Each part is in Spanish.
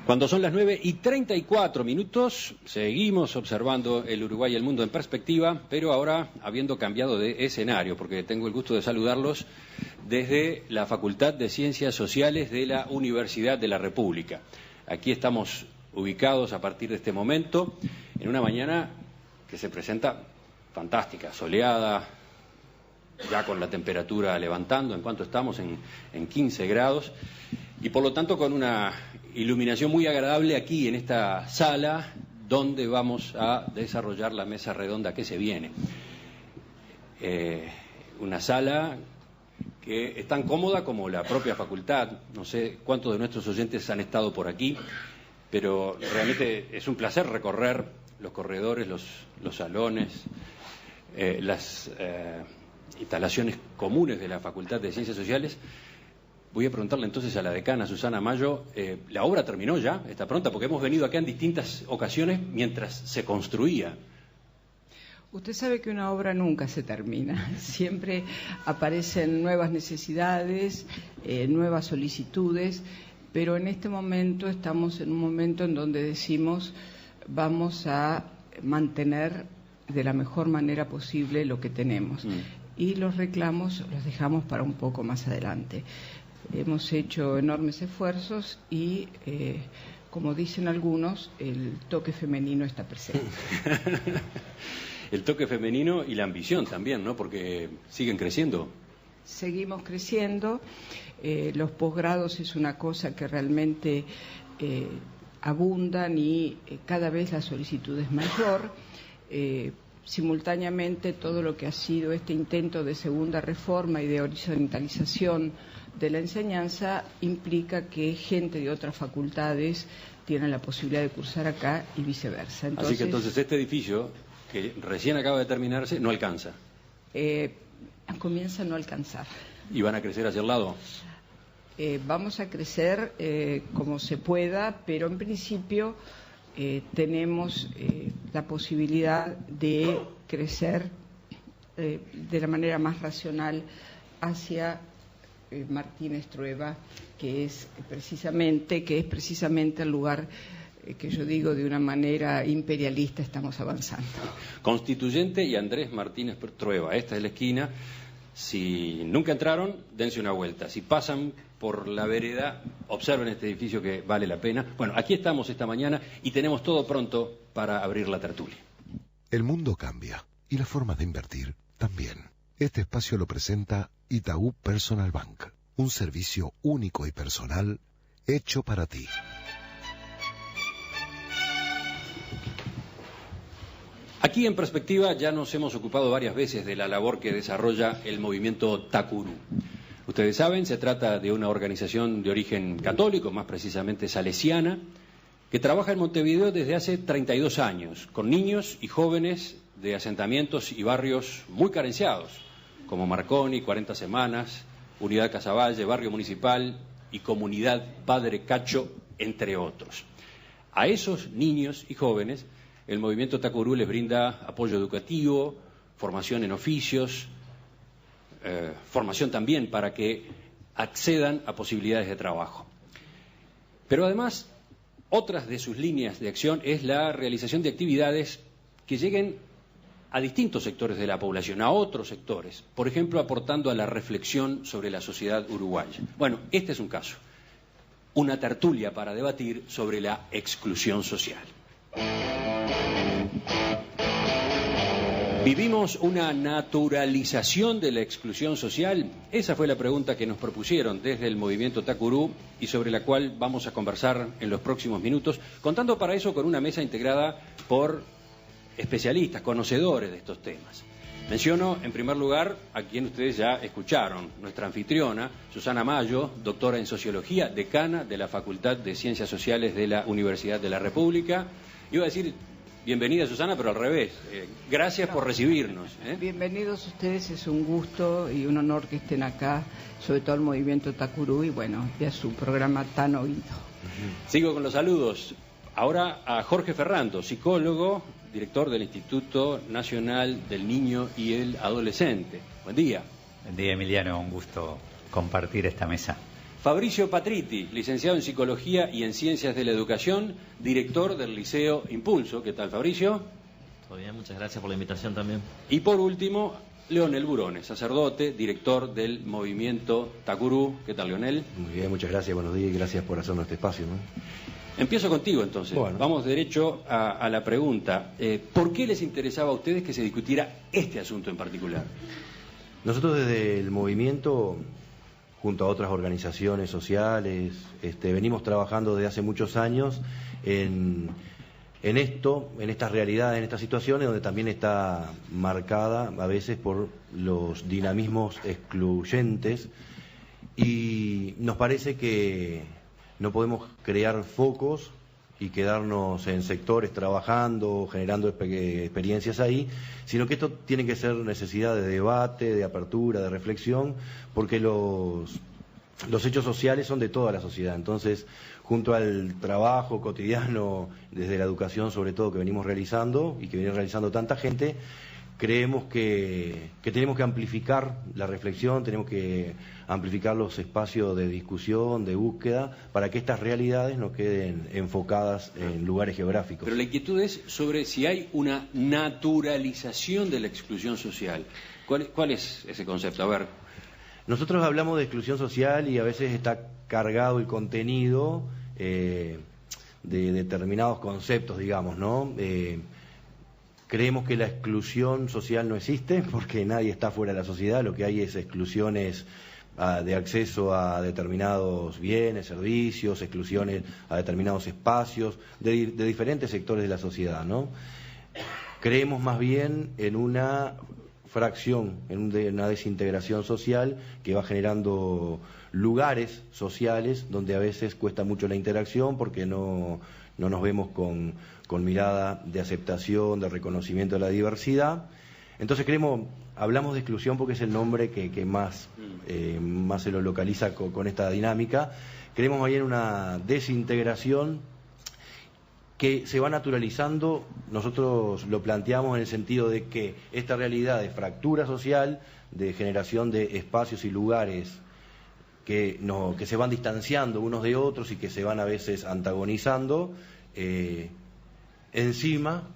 Cuando son las 9:34, seguimos observando el Uruguay y el mundo en perspectiva, pero ahora habiendo cambiado de escenario, porque tengo el gusto de saludarlos desde la Facultad de Ciencias Sociales de la Universidad de la República. Aquí estamos ubicados a partir de este momento en una mañana que se presenta fantástica, soleada, ya con la temperatura levantando, en cuanto estamos en 15 grados, y por lo tanto con una iluminación muy agradable aquí en esta sala donde vamos a desarrollar la mesa redonda que se viene. Una sala que es tan cómoda como la propia facultad. No sé cuántos de nuestros oyentes han estado por aquí, pero realmente es un placer recorrer los corredores, los salones, las instalaciones comunes de la Facultad de Ciencias Sociales. Voy a preguntarle entonces a la decana Susana Mayo, ¿la obra terminó ya? ¿Está pronta? Porque hemos venido acá en distintas ocasiones mientras se construía. Usted sabe que una obra nunca se termina. Siempre aparecen nuevas necesidades, nuevas solicitudes, pero en este momento estamos en un momento en donde decimos vamos a mantener de la mejor manera posible lo que tenemos. Y los reclamos los dejamos para un poco más adelante. Hemos hecho enormes esfuerzos y, como dicen algunos, el toque femenino está presente. El toque femenino y la ambición también, ¿no? Porque siguen creciendo. Seguimos creciendo. Los posgrados es una cosa que realmente abundan y cada vez la solicitud es mayor. Simultáneamente, todo lo que ha sido este intento de segunda reforma y de horizontalización de la enseñanza implica que gente de otras facultades tiene la posibilidad de cursar acá y viceversa. Así que entonces este edificio, que recién acaba de terminarse, no alcanza. Comienza a no alcanzar. ¿Y van a crecer hacia el lado? Vamos a crecer como se pueda, pero en principio tenemos la posibilidad de crecer de la manera más racional hacia Martínez Trueba, que es precisamente el lugar que yo digo de una manera imperialista estamos avanzando. Constituyente y Andrés Martínez Trueba, esta es la esquina. Si nunca entraron, dense una vuelta. Si pasan por la vereda, observen este edificio que vale la pena. Bueno, aquí estamos esta mañana y tenemos todo pronto para abrir la tertulia. El mundo cambia y la forma de invertir también. Este espacio lo presenta Itaú Personal Bank, un servicio único y personal hecho para ti. Aquí en Perspectiva ya nos hemos ocupado varias veces de la labor que desarrolla el movimiento Takuru. Ustedes saben, se trata de una organización de origen católico, más precisamente salesiana, que trabaja en Montevideo desde hace 32 años, con niños y jóvenes de asentamientos y barrios muy carenciados, como Marconi, 40 Semanas, Unidad Casaballe, Barrio Municipal y Comunidad Padre Cacho, entre otros. A esos niños y jóvenes, el movimiento Takuru les brinda apoyo educativo, formación en oficios, formación también para que accedan a posibilidades de trabajo. Pero además, otras de sus líneas de acción es la realización de actividades que lleguen a distintos sectores de la población, a otros sectores, por ejemplo, aportando a la reflexión sobre la sociedad uruguaya. Bueno, este es un caso, una tertulia para debatir sobre la exclusión social. ¿Vivimos una naturalización de la exclusión social? Esa fue la pregunta que nos propusieron desde el movimiento Takuru y sobre la cual vamos a conversar en los próximos minutos, contando para eso con una mesa integrada por especialistas, conocedores de estos temas. Menciono en primer lugar a quien ustedes ya escucharon, nuestra anfitriona, Susana Mayo, doctora en Sociología, decana de la Facultad de Ciencias Sociales de la Universidad de la República. Iba a decir bienvenida, Susana, pero al revés. Gracias por recibirnos. Bienvenidos ustedes, es un gusto y un honor que estén acá, sobre todo el movimiento Takuru y bueno, y a su programa tan oído. Sigo con los saludos. Ahora a Jorge Ferrando, psicólogo, director del Instituto Nacional del Niño y el Adolescente. Buen día. Buen día, Emiliano, un gusto compartir esta mesa. Fabricio Patriti, licenciado en Psicología y en Ciencias de la Educación, director del Liceo Impulso. ¿Qué tal, Fabricio? Todo bien, muchas gracias por la invitación también. Y por último, Leonel Burone, sacerdote, director del movimiento Tacurú. ¿Qué tal, Leonel? Muy bien, muchas gracias, buenos días y gracias por hacernos este espacio, ¿no? Empiezo contigo entonces. Bueno. Vamos derecho a la pregunta. ¿Por qué les interesaba a ustedes que se discutiera este asunto en particular? Nosotros desde el movimiento, junto a otras organizaciones sociales, venimos trabajando desde hace muchos años en estas realidades, en estas situaciones donde también está marcada a veces por los dinamismos excluyentes, y nos parece que no podemos crear focos y quedarnos en sectores trabajando, generando experiencias ahí, sino que esto tiene que ser necesidad de debate, de apertura, de reflexión, porque los hechos sociales son de toda la sociedad. Entonces, junto al trabajo cotidiano, desde la educación sobre todo, que venimos realizando y que viene realizando tanta gente, creemos que tenemos que amplificar la reflexión, tenemos que amplificar los espacios de discusión, de búsqueda, para que estas realidades no queden enfocadas en lugares geográficos. Pero la inquietud es sobre si hay una naturalización de la exclusión social. ¿Cuál es ese concepto? A ver. Nosotros hablamos de exclusión social y a veces está cargado el contenido de determinados conceptos, digamos, ¿no? Creemos que la exclusión social no existe porque nadie está fuera de la sociedad, lo que hay es exclusiones de acceso a determinados bienes, servicios, exclusiones a determinados espacios de diferentes sectores de la sociedad, ¿no? Creemos más bien en una fracción, en una desintegración social que va generando lugares sociales donde a veces cuesta mucho la interacción porque no nos vemos con mirada de aceptación, de reconocimiento de la diversidad. Entonces hablamos de exclusión porque es el nombre que más se lo localiza con esta dinámica. Creemos más bien una desintegración que se va naturalizando. Nosotros lo planteamos en el sentido de que esta realidad de fractura social, de generación de espacios y lugares que se van distanciando unos de otros y que se van a veces antagonizando, encima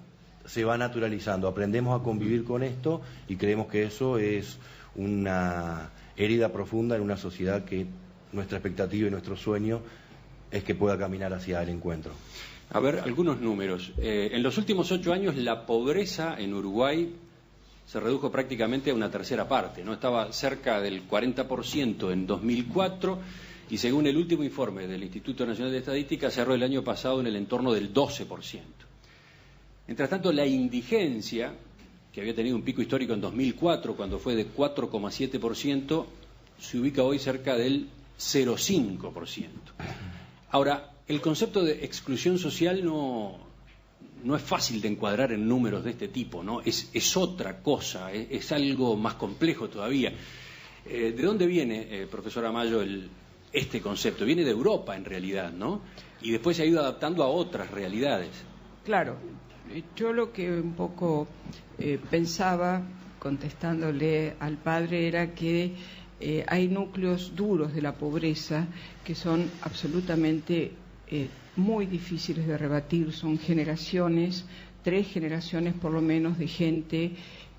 se va naturalizando, aprendemos a convivir con esto y creemos que eso es una herida profunda en una sociedad que nuestra expectativa y nuestro sueño es que pueda caminar hacia el encuentro. A ver, algunos números. En los últimos 8 años la pobreza en Uruguay se redujo prácticamente a una tercera parte, ¿no? Estaba cerca del 40% en 2004 y según el último informe del Instituto Nacional de Estadística cerró el año pasado en el entorno del 12%. Mientras tanto, la indigencia, que había tenido un pico histórico en 2004, cuando fue de 4,7%, se ubica hoy cerca del 0,5%. Ahora, el concepto de exclusión social no es fácil de encuadrar en números de este tipo, ¿no? Es otra cosa, es algo más complejo todavía. ¿De dónde viene, profesor Amayo, este concepto? Viene de Europa, en realidad, ¿no? Y después se ha ido adaptando a otras realidades. Claro. Yo lo que un poco pensaba, contestándole al padre, era que hay núcleos duros de la pobreza que son absolutamente muy difíciles de rebatir. Son generaciones, 3 generaciones por lo menos, de gente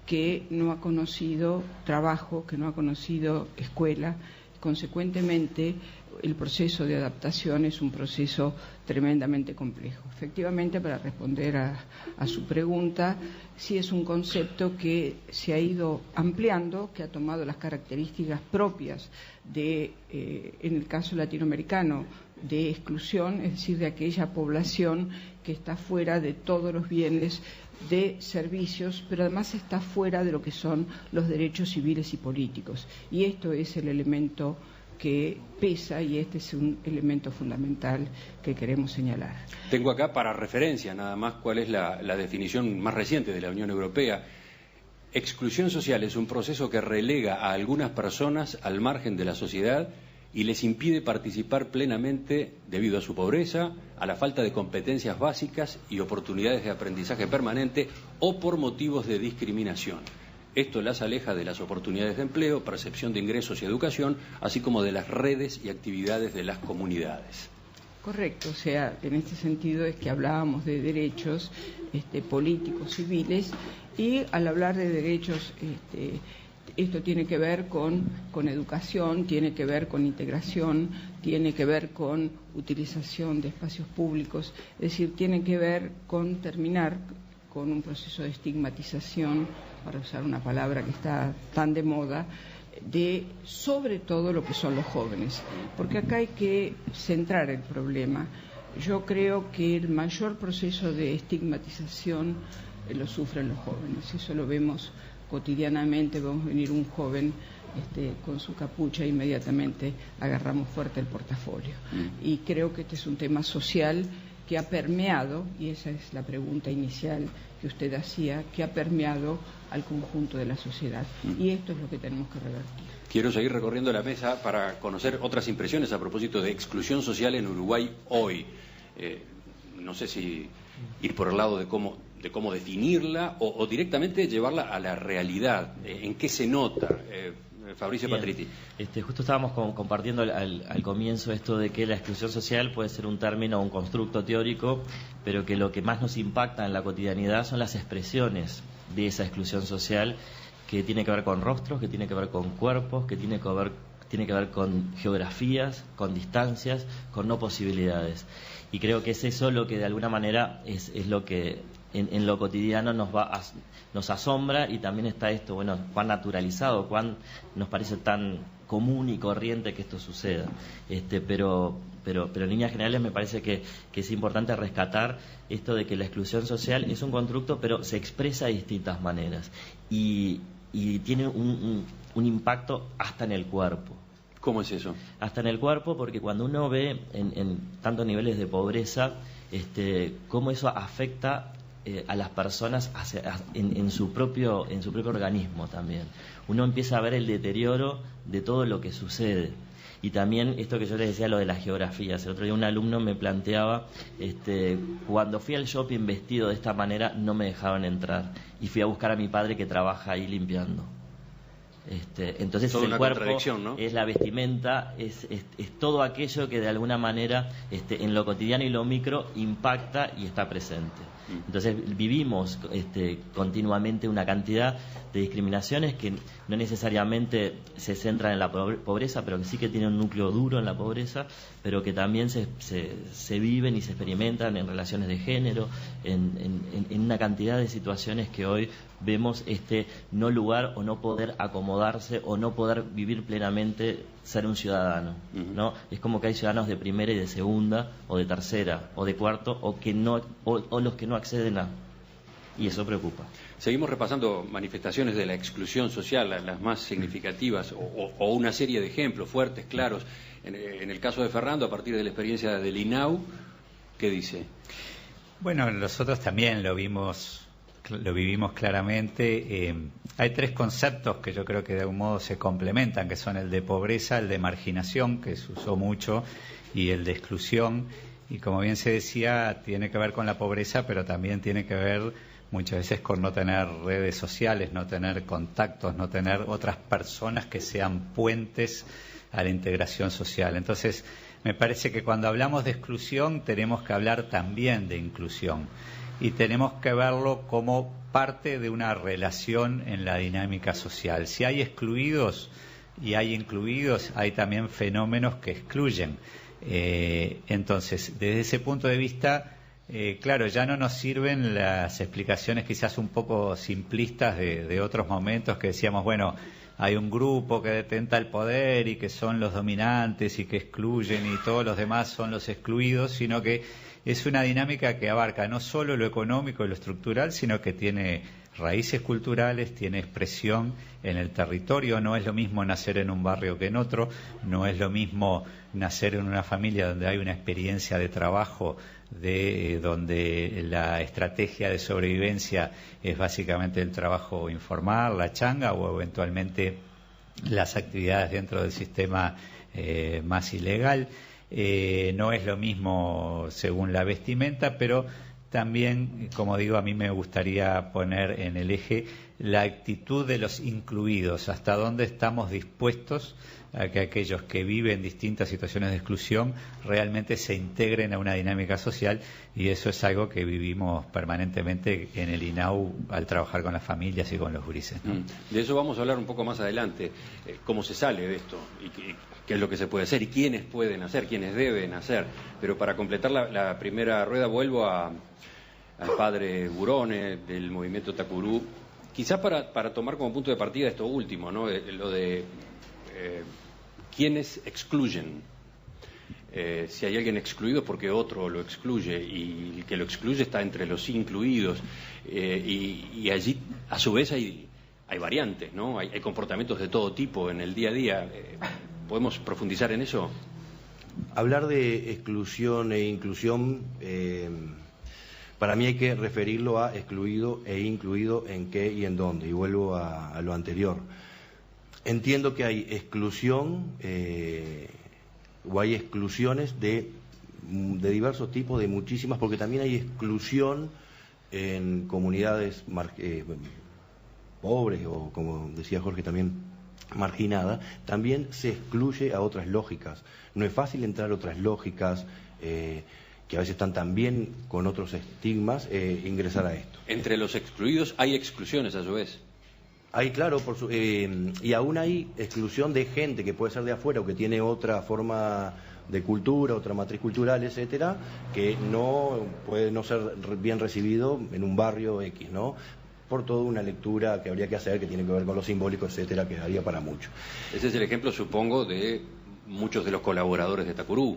que no ha conocido trabajo, que no ha conocido escuela. Consecuentemente, el proceso de adaptación es un proceso tremendamente complejo. Efectivamente, para responder a su pregunta, sí es un concepto que se ha ido ampliando, que ha tomado las características propias de, en el caso latinoamericano, de exclusión, es decir, de aquella población que está fuera de todos los bienes, de servicios, pero además está fuera de lo que son los derechos civiles y políticos. Y esto es el elemento que pesa y este es un elemento fundamental que queremos señalar. Tengo acá para referencia nada más cuál es la definición más reciente de la Unión Europea. Exclusión social es un proceso que relega a algunas personas al margen de la sociedad y les impide participar plenamente debido a su pobreza, a la falta de competencias básicas y oportunidades de aprendizaje permanente o por motivos de discriminación. Esto las aleja de las oportunidades de empleo, percepción de ingresos y educación, así como de las redes y actividades de las comunidades. Correcto, o sea, en este sentido es que hablábamos de derechos políticos, civiles, y al hablar de derechos, esto tiene que ver con educación, tiene que ver con integración, tiene que ver con utilización de espacios públicos, es decir, tiene que ver con terminar con un proceso de estigmatización, para usar una palabra que está tan de moda, de sobre todo lo que son los jóvenes, porque acá hay que centrar el problema. Yo creo que el mayor proceso de estigmatización lo sufren los jóvenes, eso lo vemos cotidianamente. Vemos venir un joven con su capucha e inmediatamente agarramos fuerte el portafolio. Y creo que este es un tema social que ha permeado, y esa es la pregunta inicial que usted hacía, que ha permeado al conjunto de la sociedad. Y esto es lo que tenemos que revertir. Quiero seguir recorriendo la mesa para conocer otras impresiones a propósito de exclusión social en Uruguay hoy. No sé si ir por el lado de cómo definirla o directamente llevarla a la realidad. ¿En qué se nota? Fabricio Bien. Patritti. Justo estábamos compartiendo al comienzo esto de que la exclusión social puede ser un término o un constructo teórico, pero que lo que más nos impacta en la cotidianidad son las expresiones de esa exclusión social, que tiene que ver con rostros, que tiene que ver con cuerpos, que tiene que ver con geografías, con distancias, con no posibilidades. Y creo que es eso lo que de alguna manera es lo que en lo cotidiano nos asombra, y también está esto, bueno, cuán naturalizado, cuán nos parece tan común y corriente que esto suceda. Pero en líneas generales me parece que es importante rescatar esto de que la exclusión social es un constructo, pero se expresa de distintas maneras y tiene un impacto hasta en el cuerpo. ¿Cómo es eso? Hasta en el cuerpo, porque cuando uno ve en tantos niveles de pobreza, cómo eso afecta a las personas en su propio organismo también. Uno empieza a ver el deterioro de todo lo que sucede. Y también esto que yo les decía, lo de las geografías. El otro día un alumno me planteaba, cuando fui al shopping vestido de esta manera no me dejaban entrar. Y fui a buscar a mi padre que trabaja ahí limpiando. Entonces es el cuerpo, ¿no? Es la vestimenta, es todo aquello que de alguna manera en lo cotidiano y lo micro impacta y está presente. Entonces vivimos continuamente una cantidad de discriminaciones que no necesariamente se centran en la pobreza, pero que sí que tienen un núcleo duro en la pobreza, pero que también se viven y se experimentan en relaciones de género, en una cantidad de situaciones que hoy vemos no lugar o no poder acomodarse o no poder vivir plenamente ser un ciudadano, ¿no? Es como que hay ciudadanos de primera y de segunda o de tercera o de cuarto o los que no acceden a, y eso preocupa. Seguimos repasando manifestaciones de la exclusión social, las más significativas, o una serie de ejemplos fuertes, claros. En el caso de Fernando, a partir de la experiencia del INAU, ¿qué dice? Bueno, nosotros también lo vivimos claramente. Hay tres conceptos que yo creo que de algún modo se complementan, que son el de pobreza, el de marginación, que se usó mucho, y el de exclusión. Y como bien se decía, tiene que ver con la pobreza, pero también tiene que ver muchas veces con no tener redes sociales, no tener contactos, no tener otras personas que sean puentes a la integración social. Entonces, me parece que cuando hablamos de exclusión tenemos que hablar también de inclusión. Y tenemos que verlo como parte de una relación en la dinámica social. Si hay excluidos y hay incluidos, hay también fenómenos que excluyen. Entonces, desde ese punto de vista, claro, ya no nos sirven las explicaciones quizás un poco simplistas de otros momentos que decíamos, bueno, hay un grupo que detenta el poder y que son los dominantes y que excluyen y todos los demás son los excluidos, sino que es una dinámica que abarca no solo lo económico y lo estructural, sino que tiene raíces culturales, tiene expresión en el territorio. No es lo mismo nacer en un barrio que en otro, no es lo mismo nacer en una familia donde hay una experiencia de trabajo, donde la estrategia de sobrevivencia es básicamente el trabajo informal, la changa, o eventualmente las actividades dentro del sistema más ilegal. No es lo mismo según la vestimenta, pero también, como digo, a mí me gustaría poner en el eje la actitud de los incluidos, hasta dónde estamos dispuestos a que aquellos que viven distintas situaciones de exclusión realmente se integren a una dinámica social, y eso es algo que vivimos permanentemente en el INAU al trabajar con las familias y con los gurises, ¿no? De eso vamos a hablar un poco más adelante, cómo se sale de esto y qué es lo que se puede hacer y quiénes pueden hacer, quiénes deben hacer. Pero para completar la primera rueda vuelvo al padre Burone del movimiento Tacurú, quizás para tomar como punto de partida esto último, ¿no? Lo de quiénes excluyen. Si hay alguien excluido es porque otro lo excluye, y el que lo excluye está entre los incluidos, y allí a su vez hay variantes, ¿no? Hay comportamientos de todo tipo en el día a día. ¿Podemos profundizar en eso? Hablar de exclusión e inclusión, para mí hay que referirlo a excluido e incluido en qué y en dónde, y vuelvo a lo anterior. Entiendo que hay exclusión o hay exclusiones de diversos tipos, de muchísimas, porque también hay exclusión en comunidades pobres, o como decía Jorge también, marginada. También se excluye a otras lógicas. No es fácil entrar a otras lógicas que a veces están también con otros estigmas, ingresar a esto. Entre los excluidos hay exclusiones a su vez. Hay, claro, y aún hay exclusión de gente que puede ser de afuera o que tiene otra forma de cultura, otra matriz cultural, etcétera, que no puede no ser bien recibido en un barrio X, ¿no? Por toda una lectura que habría que hacer, que tiene que ver con lo simbólico, etcétera, que daría para mucho. Ese es el ejemplo, supongo, de muchos de los colaboradores de Tacurú,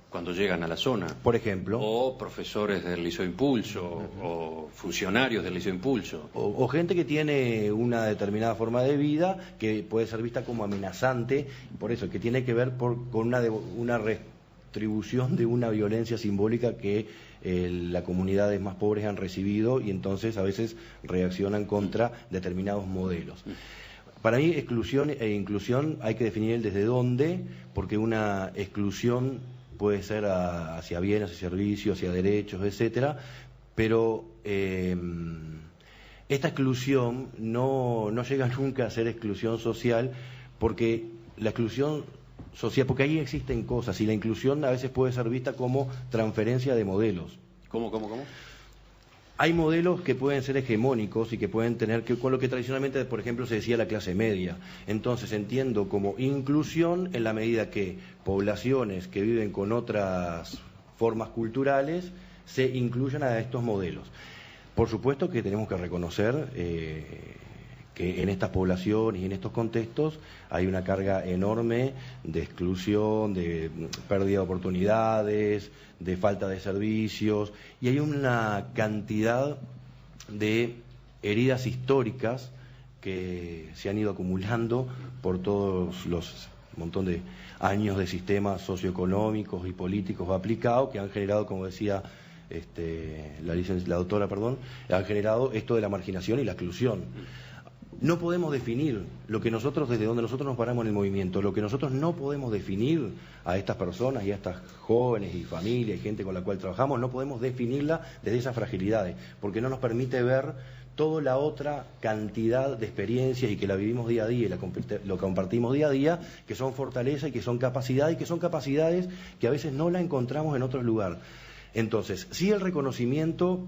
cuando llegan a la zona. Por ejemplo. O profesores del Liceo Impulso, o funcionarios del Liceo Impulso. O gente que tiene una determinada forma de vida que puede ser vista como amenazante, por eso, que tiene que ver con una retribución de una violencia simbólica que las comunidades más pobres han recibido, y entonces a veces reaccionan contra determinados modelos. Para mí, exclusión e inclusión hay que definir el desde dónde, porque una exclusión puede ser hacia bienes, hacia servicios, hacia derechos, etcétera, pero esta exclusión no llega nunca a ser exclusión social, porque la exclusión social, porque ahí existen cosas, y la inclusión a veces puede ser vista como transferencia de modelos. ¿Cómo? Hay modelos que pueden ser hegemónicos y que pueden tener que con lo que tradicionalmente, por ejemplo, se decía la clase media. Entonces entiendo como inclusión en la medida que poblaciones que viven con otras formas culturales se incluyan a estos modelos. Por supuesto que tenemos que reconocer que en estas poblaciones y en estos contextos hay una carga enorme de exclusión, de pérdida de oportunidades, de falta de servicios, y hay una cantidad de heridas históricas que se han ido acumulando por todos los montón de años de sistemas socioeconómicos y políticos aplicados que han generado, como decía la doctora, han generado esto de la marginación y la exclusión. No podemos definir lo que nosotros, desde donde nosotros nos paramos en el movimiento, lo que nosotros no podemos definir a estas personas y a estas jóvenes y familias y gente con la cual trabajamos, no podemos definirla desde esas fragilidades, porque no nos permite ver toda la otra cantidad de experiencias y que la vivimos día a día y lo compartimos día a día, que son fortalezas y que son capacidades que a veces no la encontramos en otro lugar. Entonces, sí, el reconocimiento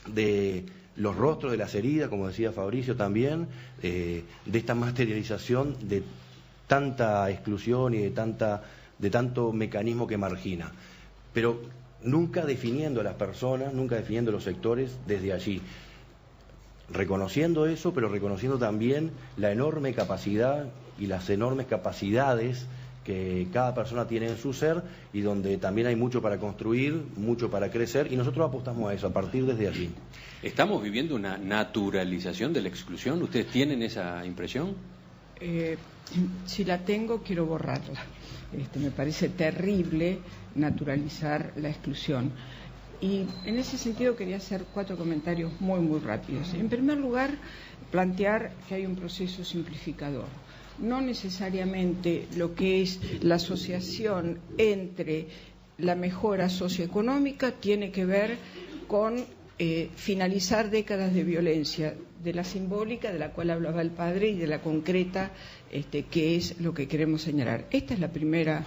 de los rostros de las heridas, como decía Fabricio también, de esta materialización de tanta exclusión y de tanto mecanismo que margina, pero nunca definiendo a las personas, nunca definiendo los sectores desde allí, reconociendo eso, pero reconociendo también la enorme capacidad y las enormes capacidades que cada persona tiene en su ser, y donde también hay mucho para construir, mucho para crecer, y nosotros apostamos a eso, a partir desde allí. ¿Estamos viviendo una naturalización de la exclusión? ¿Ustedes tienen esa impresión? Si la tengo, quiero borrarla. Me parece terrible naturalizar la exclusión. Y en ese sentido quería hacer 4 comentarios muy, muy rápidos. En primer lugar, plantear que hay un proceso simplificador. No necesariamente lo que es la asociación entre la mejora socioeconómica tiene que ver con finalizar décadas de violencia, de la simbólica, de la cual hablaba el padre, y de la concreta, que es lo que queremos señalar. Esta es la primera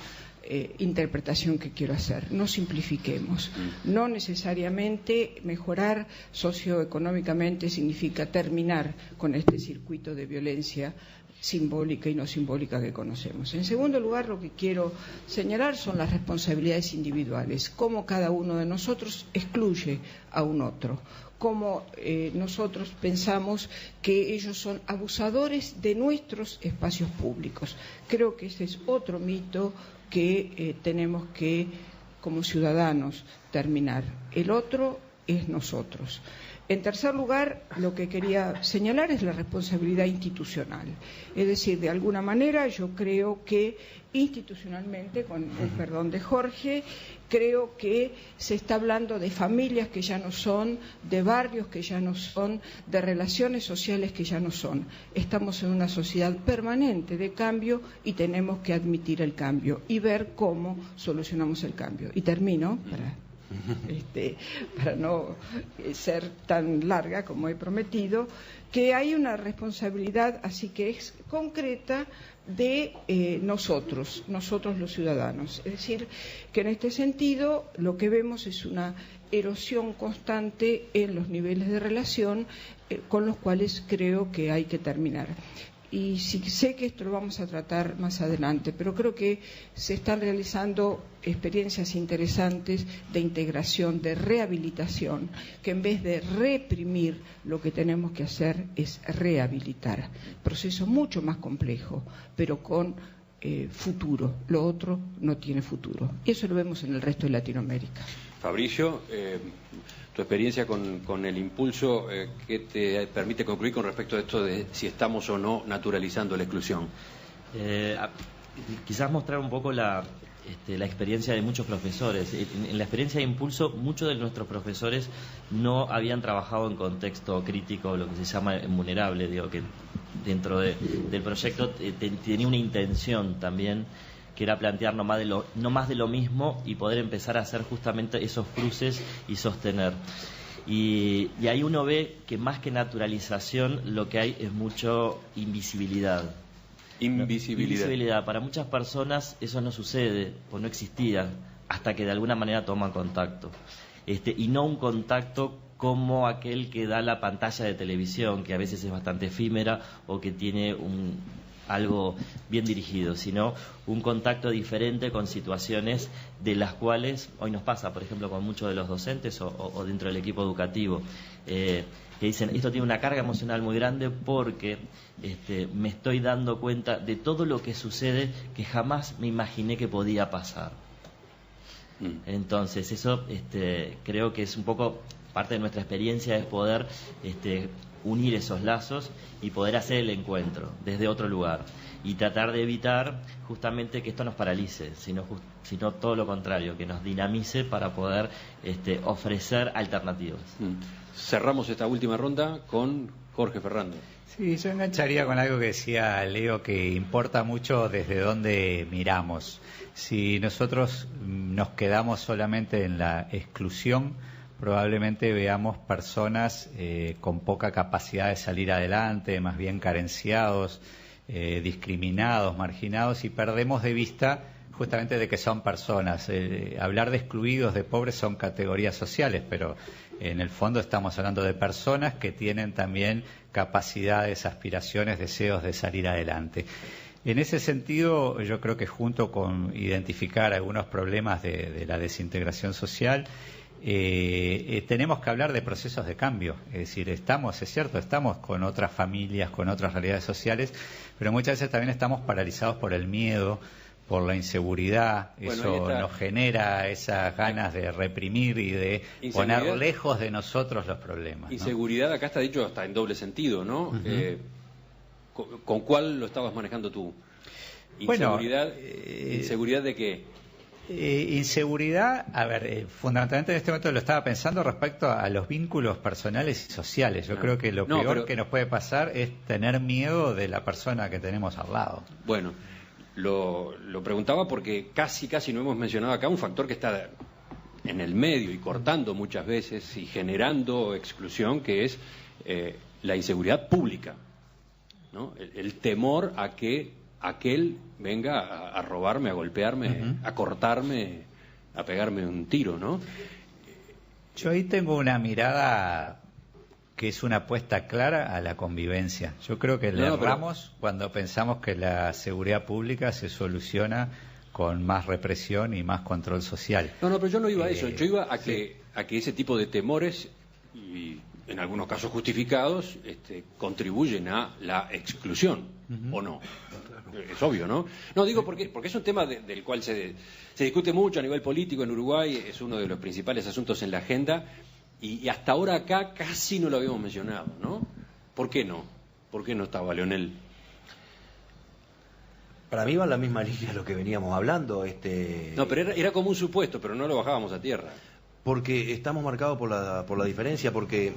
interpretación que quiero hacer. No simplifiquemos. No necesariamente mejorar socioeconómicamente significa terminar con este circuito de violencia simbólica y no simbólica que conocemos. En segundo lugar, lo que quiero señalar son las responsabilidades individuales, cómo cada uno de nosotros excluye a un otro, cómo nosotros pensamos que ellos son abusadores de nuestros espacios públicos. Creo que ese es otro mito que tenemos que, como ciudadanos, terminar. El otro es nosotros. En tercer lugar, lo que quería señalar es la responsabilidad institucional. Es decir, de alguna manera yo creo que institucionalmente, con el perdón de Jorge, creo que se está hablando de familias que ya no son, de barrios que ya no son, de relaciones sociales que ya no son. Estamos en una sociedad permanente de cambio y tenemos que admitir el cambio y ver cómo solucionamos el cambio. Y termino para no ser tan larga como he prometido, que hay una responsabilidad, así que es concreta, de nosotros los ciudadanos. Es decir, que en este sentido lo que vemos es una erosión constante en los niveles de relación con los cuales creo que hay que terminar. Y sí, sé que esto lo vamos a tratar más adelante, pero creo que se están realizando experiencias interesantes de integración, de rehabilitación, que en vez de reprimir, lo que tenemos que hacer es rehabilitar. Proceso mucho más complejo, pero con futuro. Lo otro no tiene futuro. Y eso lo vemos en el resto de Latinoamérica. Fabricio, tu experiencia con el impulso, ¿qué te permite concluir con respecto a esto de si estamos o no naturalizando la exclusión? Quizás mostrar un poco la experiencia de muchos profesores. En la experiencia de impulso, muchos de nuestros profesores no habían trabajado en contexto crítico, lo que se llama vulnerable, digo, que dentro del proyecto tenía una intención también, que era plantear no más de lo mismo y poder empezar a hacer justamente esos cruces y sostener. Y ahí uno ve que más que naturalización lo que hay es mucho invisibilidad. Invisibilidad. Para muchas personas eso no sucede o no existía hasta que de alguna manera toman contacto. Y no un contacto como aquel que da la pantalla de televisión, que a veces es bastante efímera o que tiene algo bien dirigido, sino un contacto diferente con situaciones de las cuales hoy nos pasa, por ejemplo, con muchos de los docentes o dentro del equipo educativo, que dicen, esto tiene una carga emocional muy grande porque me estoy dando cuenta de todo lo que sucede que jamás me imaginé que podía pasar. Entonces, eso creo que es un poco parte de nuestra experiencia, es poder unir esos lazos y poder hacer el encuentro desde otro lugar y tratar de evitar justamente que esto nos paralice, sino todo lo contrario, que nos dinamice para poder ofrecer alternativas. Cerramos esta última ronda con Jorge Ferrando. Sí, yo engancharía con algo que decía Leo, que importa mucho desde dónde miramos. Si nosotros nos quedamos solamente en la exclusión, probablemente veamos personas con poca capacidad de salir adelante, más bien carenciados, discriminados, marginados, y perdemos de vista justamente de que son personas. Hablar de excluidos, de pobres, son categorías sociales, pero en el fondo estamos hablando de personas que tienen también capacidades, aspiraciones, deseos de salir adelante. En ese sentido, yo creo que junto con identificar algunos problemas de la desintegración social, tenemos que hablar de procesos de cambio. Es decir, es cierto, estamos con otras familias, con otras realidades sociales, pero muchas veces también estamos paralizados por el miedo, por la inseguridad. Eso nos genera esas ganas de reprimir y de poner lejos de nosotros los problemas, ¿no? Inseguridad, acá está dicho hasta en doble sentido, ¿no? ¿Con cuál lo estabas manejando tú? Inseguridad, ¿inseguridad de qué? Inseguridad, fundamentalmente en este momento lo estaba pensando respecto a los vínculos personales y sociales. Yo creo que lo peor que nos puede pasar es tener miedo de la persona que tenemos al lado. Bueno, lo preguntaba porque casi no hemos mencionado acá un factor que está en el medio y cortando muchas veces y generando exclusión, que es la inseguridad pública, ¿no? El temor a que aquel venga a robarme, a golpearme, a cortarme, a pegarme un tiro, ¿no? Yo ahí tengo una mirada que es una apuesta clara a la convivencia. Yo creo que le erramos cuando pensamos que la seguridad pública se soluciona con más represión y más control social. No, pero yo no iba a eso. Yo iba a que ese tipo de temores, y en algunos casos justificados, contribuyen a la exclusión, ¿o no? Es obvio, ¿no? No, digo porque es un tema del cual se discute mucho a nivel político en Uruguay, es uno de los principales asuntos en la agenda, y hasta ahora acá casi no lo habíamos mencionado, ¿no? ¿Por qué no? ¿Por qué no estaba, Leonel? Para mí va en la misma línea de lo que veníamos hablando. No, pero era como un supuesto, pero no lo bajábamos a tierra. Porque estamos marcados por la diferencia, porque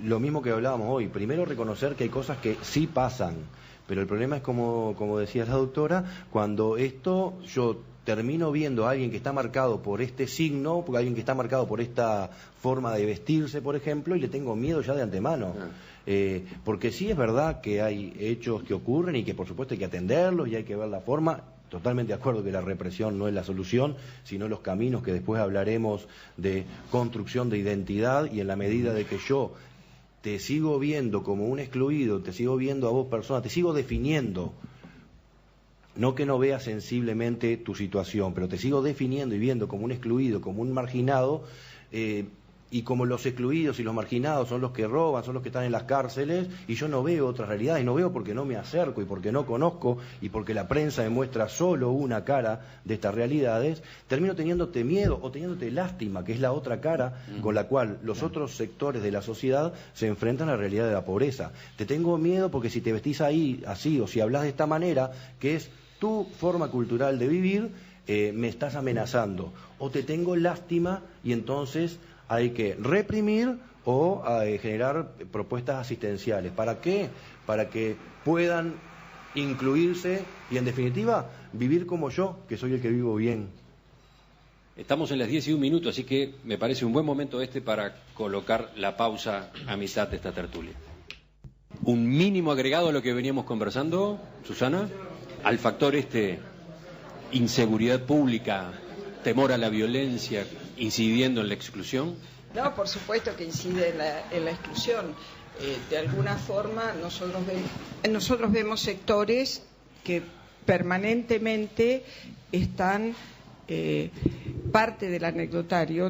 lo mismo que hablábamos hoy, primero reconocer que hay cosas que sí pasan, pero el problema es como decía la doctora, cuando yo termino viendo a alguien que está marcado por este signo, porque alguien que está marcado por esta forma de vestirse, por ejemplo, y le tengo miedo ya de antemano. Porque sí es verdad que hay hechos que ocurren y que por supuesto hay que atenderlos y hay que ver la forma. Totalmente de acuerdo que la represión no es la solución, sino los caminos que después hablaremos de construcción de identidad, y en la medida de que yo te sigo viendo como un excluido, te sigo viendo a vos persona, te sigo definiendo, no que no veas sensiblemente tu situación, pero te sigo definiendo y viendo como un excluido, como un marginado, y como los excluidos y los marginados son los que roban, son los que están en las cárceles, y yo no veo otras realidades, no veo porque no me acerco y porque no conozco y porque la prensa me muestra solo una cara de estas realidades, termino teniéndote miedo o teniéndote lástima, que es la otra cara con la cual los otros sectores de la sociedad se enfrentan a la realidad de la pobreza. Te tengo miedo porque si te vestís así, o si hablas de esta manera, que es tu forma cultural de vivir, me estás amenazando. O te tengo lástima y entonces hay que reprimir o generar propuestas asistenciales. ¿Para qué? Para que puedan incluirse y, en definitiva, vivir como yo, que soy el que vivo bien. Estamos en las 10:01, así que me parece un buen momento para colocar la pausa a mitad de esta tertulia. Un mínimo agregado a lo que veníamos conversando, Susana, al factor inseguridad pública, temor a la violencia, incidiendo en la exclusión. No, por supuesto que incide en la exclusión. De alguna forma nosotros vemos sectores que permanentemente están parte del anecdotario,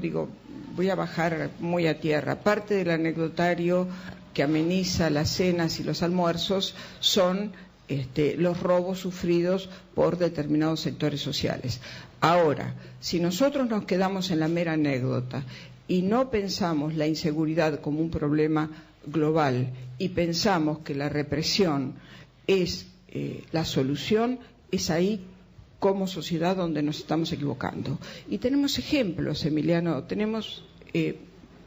voy a bajar muy a tierra, parte del anecdotario que ameniza las cenas y los almuerzos son los robos sufridos por determinados sectores sociales. Ahora, si nosotros nos quedamos en la mera anécdota y no pensamos la inseguridad como un problema global y pensamos que la represión es la solución, es ahí como sociedad donde nos estamos equivocando. Y tenemos ejemplos, Emiliano, tenemos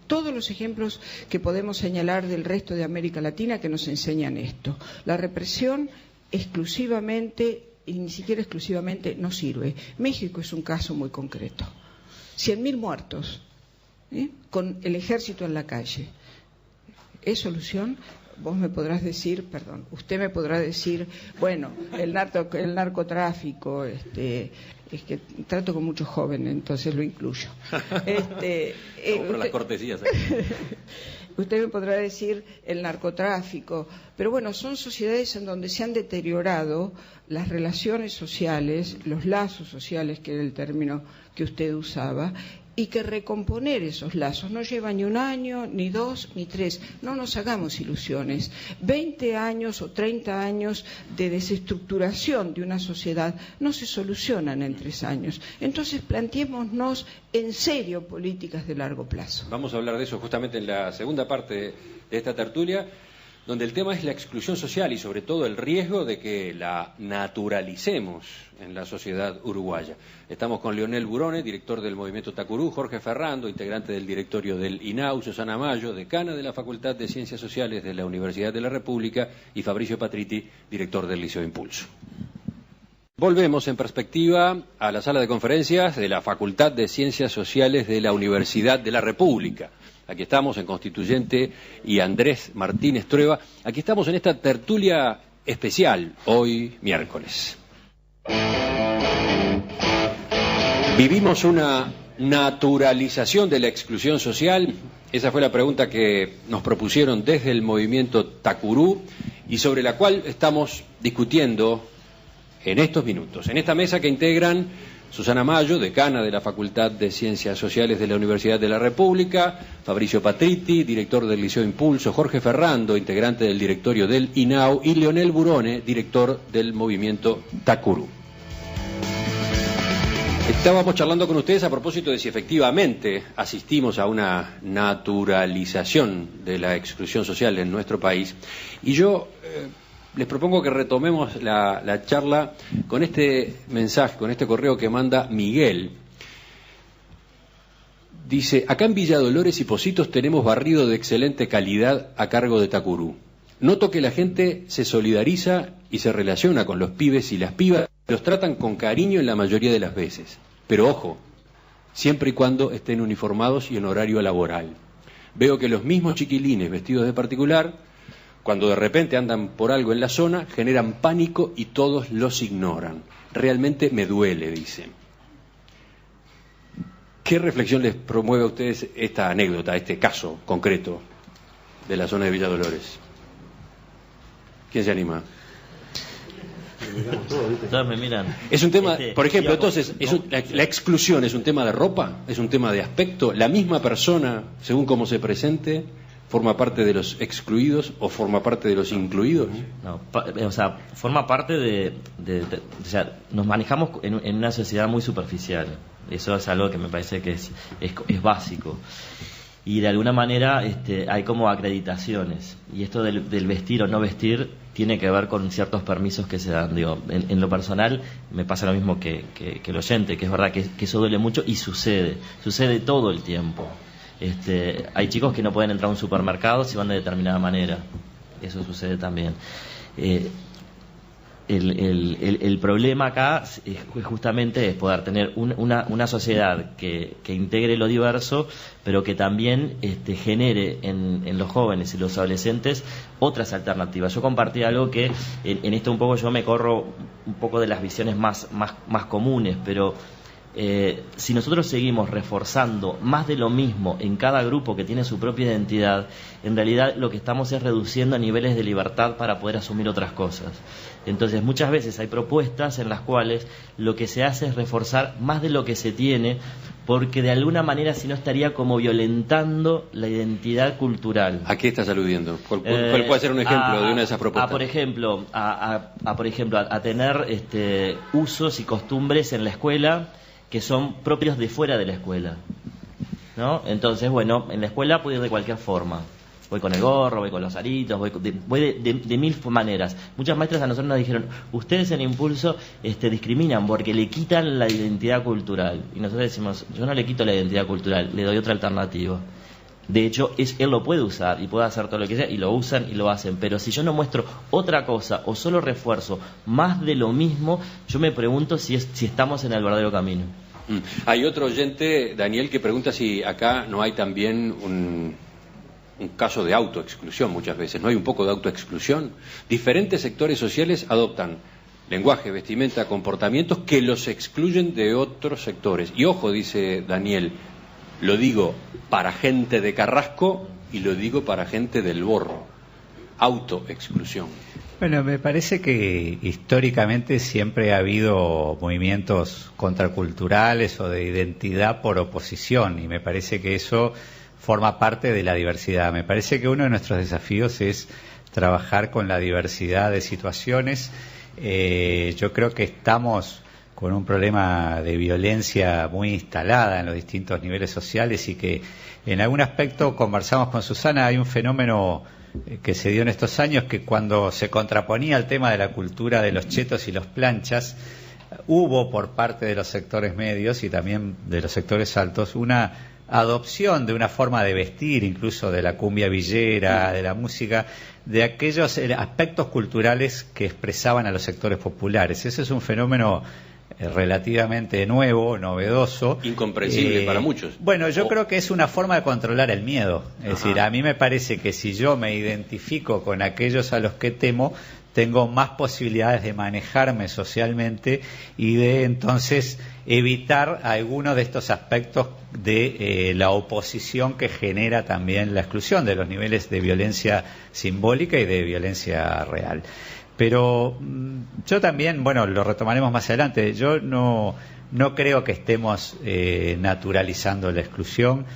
todos los ejemplos que podemos señalar del resto de América Latina que nos enseñan esto. La represión exclusivamente, y ni siquiera exclusivamente, no sirve. México es un caso muy concreto. 100.000 muertos, con el ejército en la calle. ¿Es solución? Vos me podrás decir, usted me podrá decir, bueno, el narcotráfico, es que trato con muchos jóvenes, entonces lo incluyo. Por las cortesías. Usted me podrá decir el narcotráfico, pero bueno, son sociedades en donde se han deteriorado las relaciones sociales, los lazos sociales, que era el término que usted usaba, y que recomponer esos lazos no lleva ni un año, ni 2, ni 3. No nos hagamos ilusiones. 20 años o 30 años de desestructuración de una sociedad no se solucionan en 3 años. Entonces planteémonos en serio políticas de largo plazo. Vamos a hablar de eso justamente en la segunda parte de esta tertulia, donde el tema es la exclusión social y sobre todo el riesgo de que la naturalicemos en la sociedad uruguaya. Estamos con Leonel Burone, director del Movimiento Tacurú, Jorge Ferrando, integrante del directorio del INAU, Susana Mayo, decana de la Facultad de Ciencias Sociales de la Universidad de la República, y Fabricio Patriti, director del Liceo Impulso. Volvemos en perspectiva a la sala de conferencias de la Facultad de Ciencias Sociales de la Universidad de la República. Aquí estamos en Constituyente y Andrés Martínez Trueba. Aquí estamos en esta tertulia especial, hoy miércoles. ¿Vivimos una naturalización de la exclusión social? Esa fue la pregunta que nos propusieron desde el movimiento Tacurú y sobre la cual estamos discutiendo en estos minutos. En esta mesa que integran Susana Mayo, decana de la Facultad de Ciencias Sociales de la Universidad de la República, Fabricio Patritti, director del Liceo Impulso, Jorge Ferrando, integrante del directorio del INAU, y Leonel Burone, director del movimiento Tacurú. Estábamos charlando con ustedes a propósito de si efectivamente asistimos a una naturalización de la exclusión social en nuestro país, y yo les propongo que retomemos la charla con este mensaje, con este correo que manda Miguel. Dice: acá en Villa Dolores y Pocitos tenemos barrido de excelente calidad a cargo de Tacurú. Noto que la gente se solidariza y se relaciona con los pibes y las pibas, los tratan con cariño en la mayoría de las veces. Pero ojo, siempre y cuando estén uniformados y en horario laboral. Veo que los mismos chiquilines vestidos de particular, cuando de repente andan por algo en la zona, generan pánico y todos los ignoran. Realmente me duele, dice. ¿Qué reflexión les promueve a ustedes esta anécdota, este caso concreto de la zona de Villa Dolores? ¿Quién se anima? Todos me miran. Es un tema, por ejemplo, digamos, entonces, la exclusión es un tema de ropa, es un tema de aspecto. La misma persona, según cómo se presente, ¿forma parte de los excluidos o forma parte de los incluidos? No, o sea, forma parte o sea, nos manejamos en una sociedad muy superficial. Eso es algo que me parece que es básico. Y de alguna manera hay como acreditaciones. Y esto del vestir o no vestir tiene que ver con ciertos permisos que se dan. Digo, en lo personal me pasa lo mismo que el oyente, que es verdad que eso duele mucho y sucede todo el tiempo. Hay chicos que no pueden entrar a un supermercado si van de determinada manera. Eso sucede también. El problema acá justamente es poder tener una sociedad que integre lo diverso, pero que también genere en los jóvenes y los adolescentes otras alternativas. Yo compartí algo que en esto un poco yo me corro un poco de las visiones más comunes, pero si nosotros seguimos reforzando más de lo mismo en cada grupo que tiene su propia identidad, en realidad lo que estamos es reduciendo niveles de libertad para poder asumir otras cosas. Entonces muchas veces hay propuestas en las cuales lo que se hace es reforzar más de lo que se tiene, porque de alguna manera si no estaría como violentando la identidad cultural. ¿A qué estás aludiendo? ¿Cuál puede ser un ejemplo de una de esas propuestas? Por ejemplo, a tener usos y costumbres en la escuela que son propios de fuera de la escuela, ¿no? Entonces, bueno, en la escuela puedo ir de cualquier forma. Voy con el gorro, voy con los aritos, voy de mil maneras. Muchas maestras a nosotros nos dijeron: ustedes en Impulso discriminan porque le quitan la identidad cultural. Y nosotros decimos: yo no le quito la identidad cultural, le doy otra alternativa. De hecho, él lo puede usar y puede hacer todo lo que sea, y lo usan y lo hacen. Pero si yo no muestro otra cosa o solo refuerzo más de lo mismo, yo me pregunto si estamos en el verdadero camino. Hay otro oyente, Daniel, que pregunta si acá no hay también un caso de autoexclusión muchas veces. ¿No hay un poco de autoexclusión? Diferentes sectores sociales adoptan lenguaje, vestimenta, comportamientos que los excluyen de otros sectores. Y ojo, dice Daniel, lo digo para gente de Carrasco y lo digo para gente del Borro. Autoexclusión. Bueno, me parece que históricamente siempre ha habido movimientos contraculturales o de identidad por oposición, y me parece que eso forma parte de la diversidad. Me parece que uno de nuestros desafíos es trabajar con la diversidad de situaciones. Yo creo que estamos con un problema de violencia muy instalada en los distintos niveles sociales, y que en algún aspecto, conversamos con Susana, hay un fenómeno que se dio en estos años, que cuando se contraponía el tema de la cultura de los chetos y los planchas, hubo por parte de los sectores medios y también de los sectores altos una adopción de una forma de vestir, incluso de la cumbia villera, de la música, de aquellos aspectos culturales que expresaban a los sectores populares. Ese es un fenómeno relativamente nuevo, novedoso. Incomprensible para muchos. Bueno, yo creo que es una forma de controlar el miedo. Es decir, a mí me parece que si yo me identifico con aquellos a los que temo, tengo más posibilidades de manejarme socialmente y de entonces evitar algunos de estos aspectos de la oposición que genera también la exclusión de los niveles de violencia simbólica y de violencia real. Pero yo también, bueno, lo retomaremos más adelante, yo no creo que estemos naturalizando la exclusión.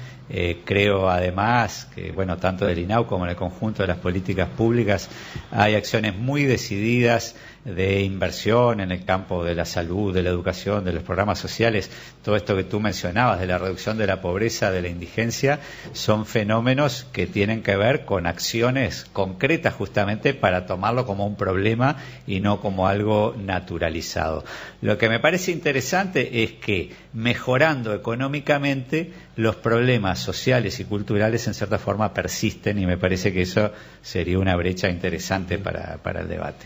Creo además que, bueno, tanto del INAU como en el conjunto de las políticas públicas hay acciones muy decididas de inversión en el campo de la salud, de la educación, de los programas sociales. Todo esto que tú mencionabas de la reducción de la pobreza, de la indigencia, son fenómenos que tienen que ver con acciones concretas justamente para tomarlo como un problema y no como algo naturalizado. Lo que me parece interesante es que mejorando económicamente los problemas sociales y culturales en cierta forma persisten, y me parece que eso sería una brecha interesante para el debate.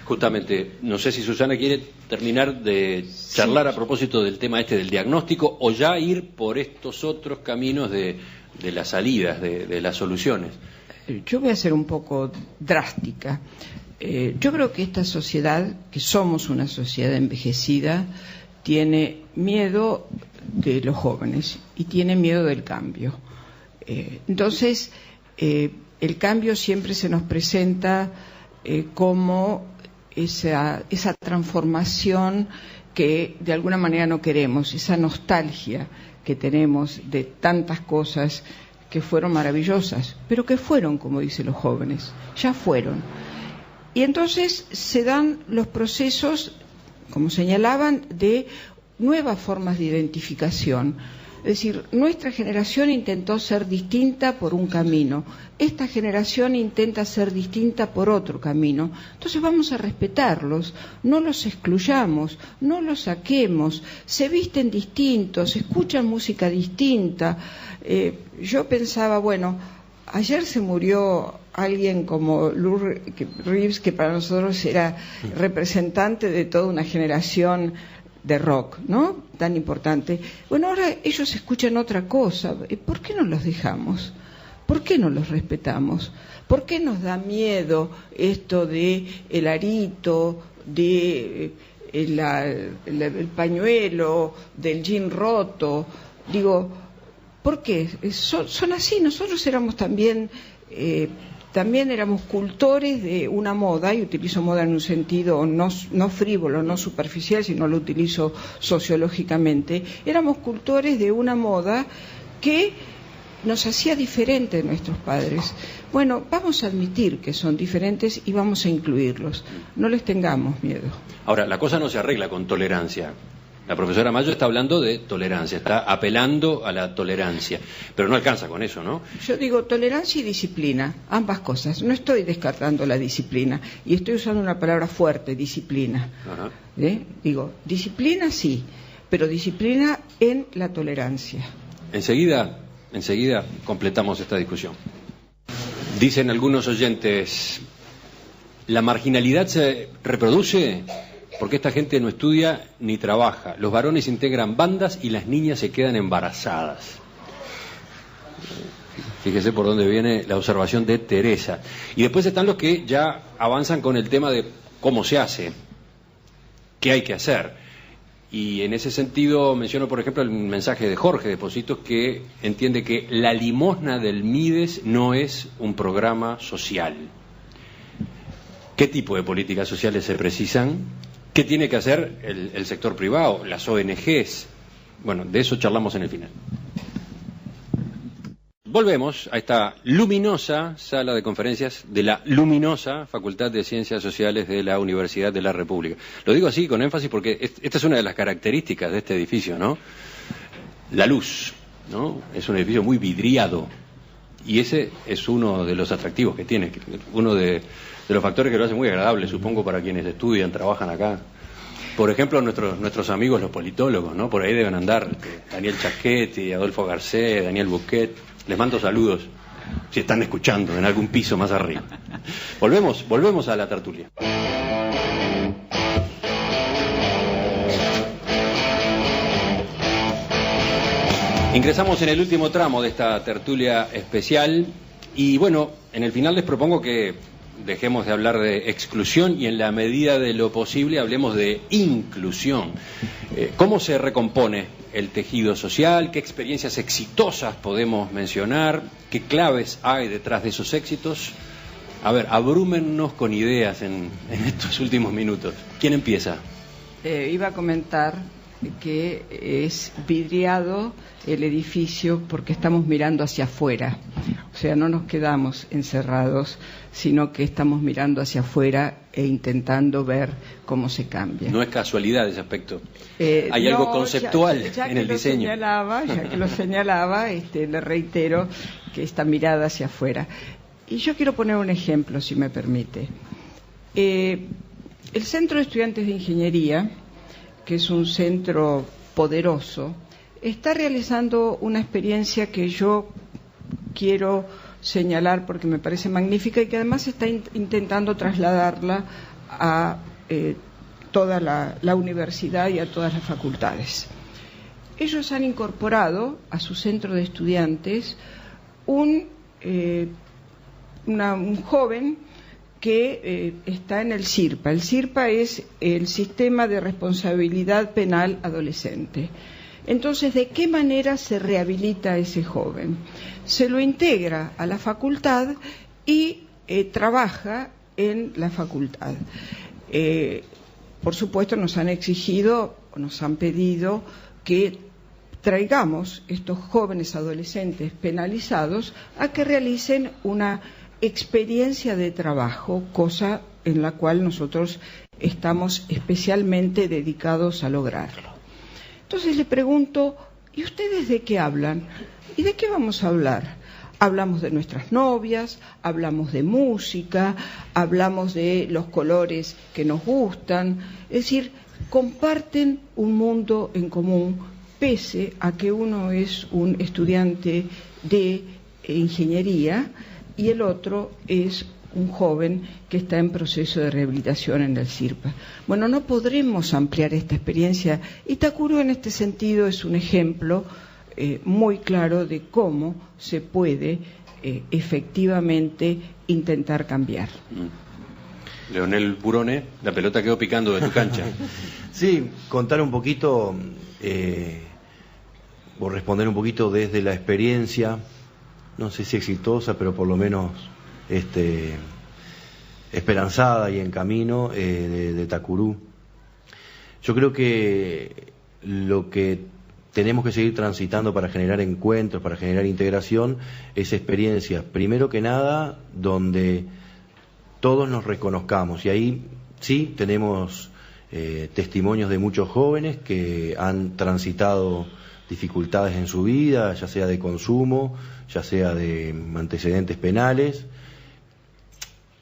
Justamente, no sé si Susana quiere terminar de charlar a propósito del tema este del diagnóstico o ya ir por estos otros caminos de las salidas, de las soluciones. Yo voy a ser un poco drástica. Yo creo que esta sociedad, que somos una sociedad envejecida, tiene miedo de los jóvenes y tiene miedo del cambio. Entonces, el cambio siempre se nos presenta como esa transformación que de alguna manera no queremos, esa nostalgia que tenemos de tantas cosas que fueron maravillosas, pero que fueron, como dicen los jóvenes, ya fueron. Y entonces se dan los procesos, como señalaban, de nuevas formas de identificación. Es decir, nuestra generación intentó ser distinta por un camino, esta generación intenta ser distinta por otro camino. Entonces vamos a respetarlos, no los excluyamos, no los saquemos, se visten distintos, escuchan música distinta. Yo pensaba, bueno, ayer se murió alguien como Lou Reeves, que para nosotros era representante de toda una generación de rock, ¿no? Tan importante. Bueno, ahora ellos escuchan otra cosa. ¿Por qué no los dejamos? ¿Por qué no los respetamos? ¿Por qué nos da miedo esto de el arito, de el pañuelo, del jean roto? Digo, ¿por qué? Son así. Nosotros éramos también éramos cultores de una moda, y utilizo moda en un sentido no frívolo, no superficial, sino lo utilizo sociológicamente. Éramos cultores de una moda que nos hacía diferente de nuestros padres. Bueno, vamos a admitir que son diferentes y vamos a incluirlos. No les tengamos miedo. Ahora, la cosa no se arregla con tolerancia. La profesora Mayo está hablando de tolerancia, está apelando a la tolerancia, pero no alcanza con eso, ¿no? Yo digo tolerancia y disciplina, ambas cosas. No estoy descartando la disciplina, y estoy usando una palabra fuerte, disciplina. Ajá. Digo, disciplina sí, pero disciplina en la tolerancia. Enseguida completamos esta discusión. Dicen algunos oyentes, ¿la marginalidad se reproduce? Porque esta gente no estudia ni trabaja. Los varones integran bandas y las niñas se quedan embarazadas. Fíjese por dónde viene la observación de Teresa. Y después están los que ya avanzan con el tema de cómo se hace, qué hay que hacer. Y en ese sentido menciono, por ejemplo, el mensaje de Jorge de Positos, que entiende que la limosna del Mides no es un programa social. ¿Qué tipo de políticas sociales se precisan? ¿Qué tiene que hacer el sector privado, las ONGs? Bueno, de eso charlamos en el final. Volvemos a esta luminosa sala de conferencias de la luminosa Facultad de Ciencias Sociales de la Universidad de la República. Lo digo así con énfasis porque esta es una de las características de este edificio, ¿no? La luz, ¿no? Es un edificio muy vidriado y ese es uno de los atractivos que tiene, uno de los factores que lo hace muy agradable, supongo, para quienes estudian, trabajan acá. Por ejemplo, nuestros amigos los politólogos, ¿no? Por ahí deben andar Daniel Chaschetti, Adolfo Garcés, Daniel Buquet. Les mando saludos si están escuchando en algún piso más arriba. Volvemos a la tertulia. Ingresamos en el último tramo de esta tertulia especial y bueno, en el final les propongo que dejemos de hablar de exclusión y en la medida de lo posible hablemos de inclusión. ¿Cómo se recompone el tejido social? ¿Qué experiencias exitosas podemos mencionar? ¿Qué claves hay detrás de esos éxitos? A ver, abrúmennos con ideas en estos últimos minutos. ¿Quién empieza? Iba a comentar que es vidriado el edificio porque estamos mirando hacia afuera, o sea, no nos quedamos encerrados, sino que estamos mirando hacia afuera e intentando ver cómo se cambia. No es casualidad ese aspecto. Hay algo conceptual ya en el diseño. Ya que lo señalaba, le reitero que esta mirada hacia afuera. Y yo quiero poner un ejemplo, si me permite. El Centro de Estudiantes de Ingeniería, que es un centro poderoso, está realizando una experiencia que yo quiero señalar porque me parece magnífica y que además está intentando trasladarla a toda la universidad y a todas las facultades. Ellos han incorporado a su centro de estudiantes un joven que está en el CIRPA. El CIRPA es el Sistema de Responsabilidad Penal Adolescente. Entonces, ¿de qué manera se rehabilita a ese joven? Se lo integra a la facultad y trabaja en la facultad. Por supuesto, nos han exigido, nos han pedido que traigamos estos jóvenes adolescentes penalizados a que realicen una experiencia de trabajo, cosa en la cual nosotros estamos especialmente dedicados a lograrlo. Entonces le pregunto, ¿y ustedes de qué hablan? ¿Y de qué vamos a hablar? Hablamos de nuestras novias, hablamos de música, hablamos de los colores que nos gustan, es decir, comparten un mundo en común, pese a que uno es un estudiante de ingeniería y el otro es un joven que está en proceso de rehabilitación en el CIRPA. Bueno, no podremos ampliar esta experiencia y Takuru en este sentido es un ejemplo muy claro de cómo se puede efectivamente intentar cambiar. Leonel Burone, la pelota quedó picando de tu cancha. Sí, contar un poquito, o responder un poquito desde la experiencia, no sé si exitosa, pero por lo menos esperanzada y en camino de Takuru. Yo creo que lo que tenemos que seguir transitando para generar encuentros, para generar integración, es experiencias, primero que nada, donde todos nos reconozcamos. Y ahí sí tenemos testimonios de muchos jóvenes que han transitado dificultades en su vida, ya sea de consumo, ya sea de antecedentes penales,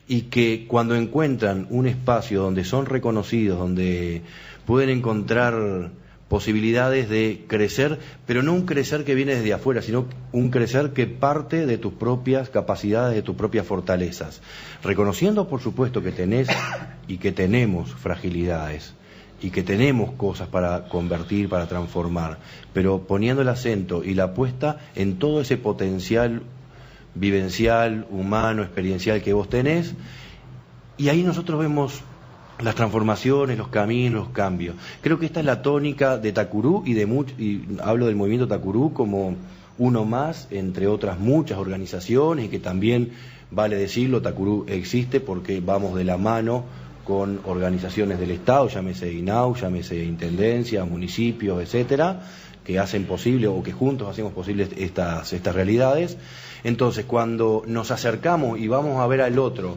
y que cuando encuentran un espacio donde son reconocidos, donde pueden encontrar posibilidades de crecer, pero no un crecer que viene desde afuera, sino un crecer que parte de tus propias capacidades, de tus propias fortalezas, reconociendo por supuesto que tenés y que tenemos fragilidades y que tenemos cosas para convertir, para transformar, pero poniendo el acento y la apuesta en todo ese potencial vivencial, humano, experiencial que vos tenés, y ahí nosotros vemos las transformaciones, los caminos, los cambios. Creo que esta es la tónica de Takuru y hablo del movimiento Takuru como uno más entre otras muchas organizaciones, y que también, vale decirlo, Takuru existe porque vamos de la mano con organizaciones del Estado, llámese INAU, llámese Intendencia, municipios, etcétera, que hacen posible o que juntos hacemos posibles estas realidades. Entonces, cuando nos acercamos y vamos a ver al otro,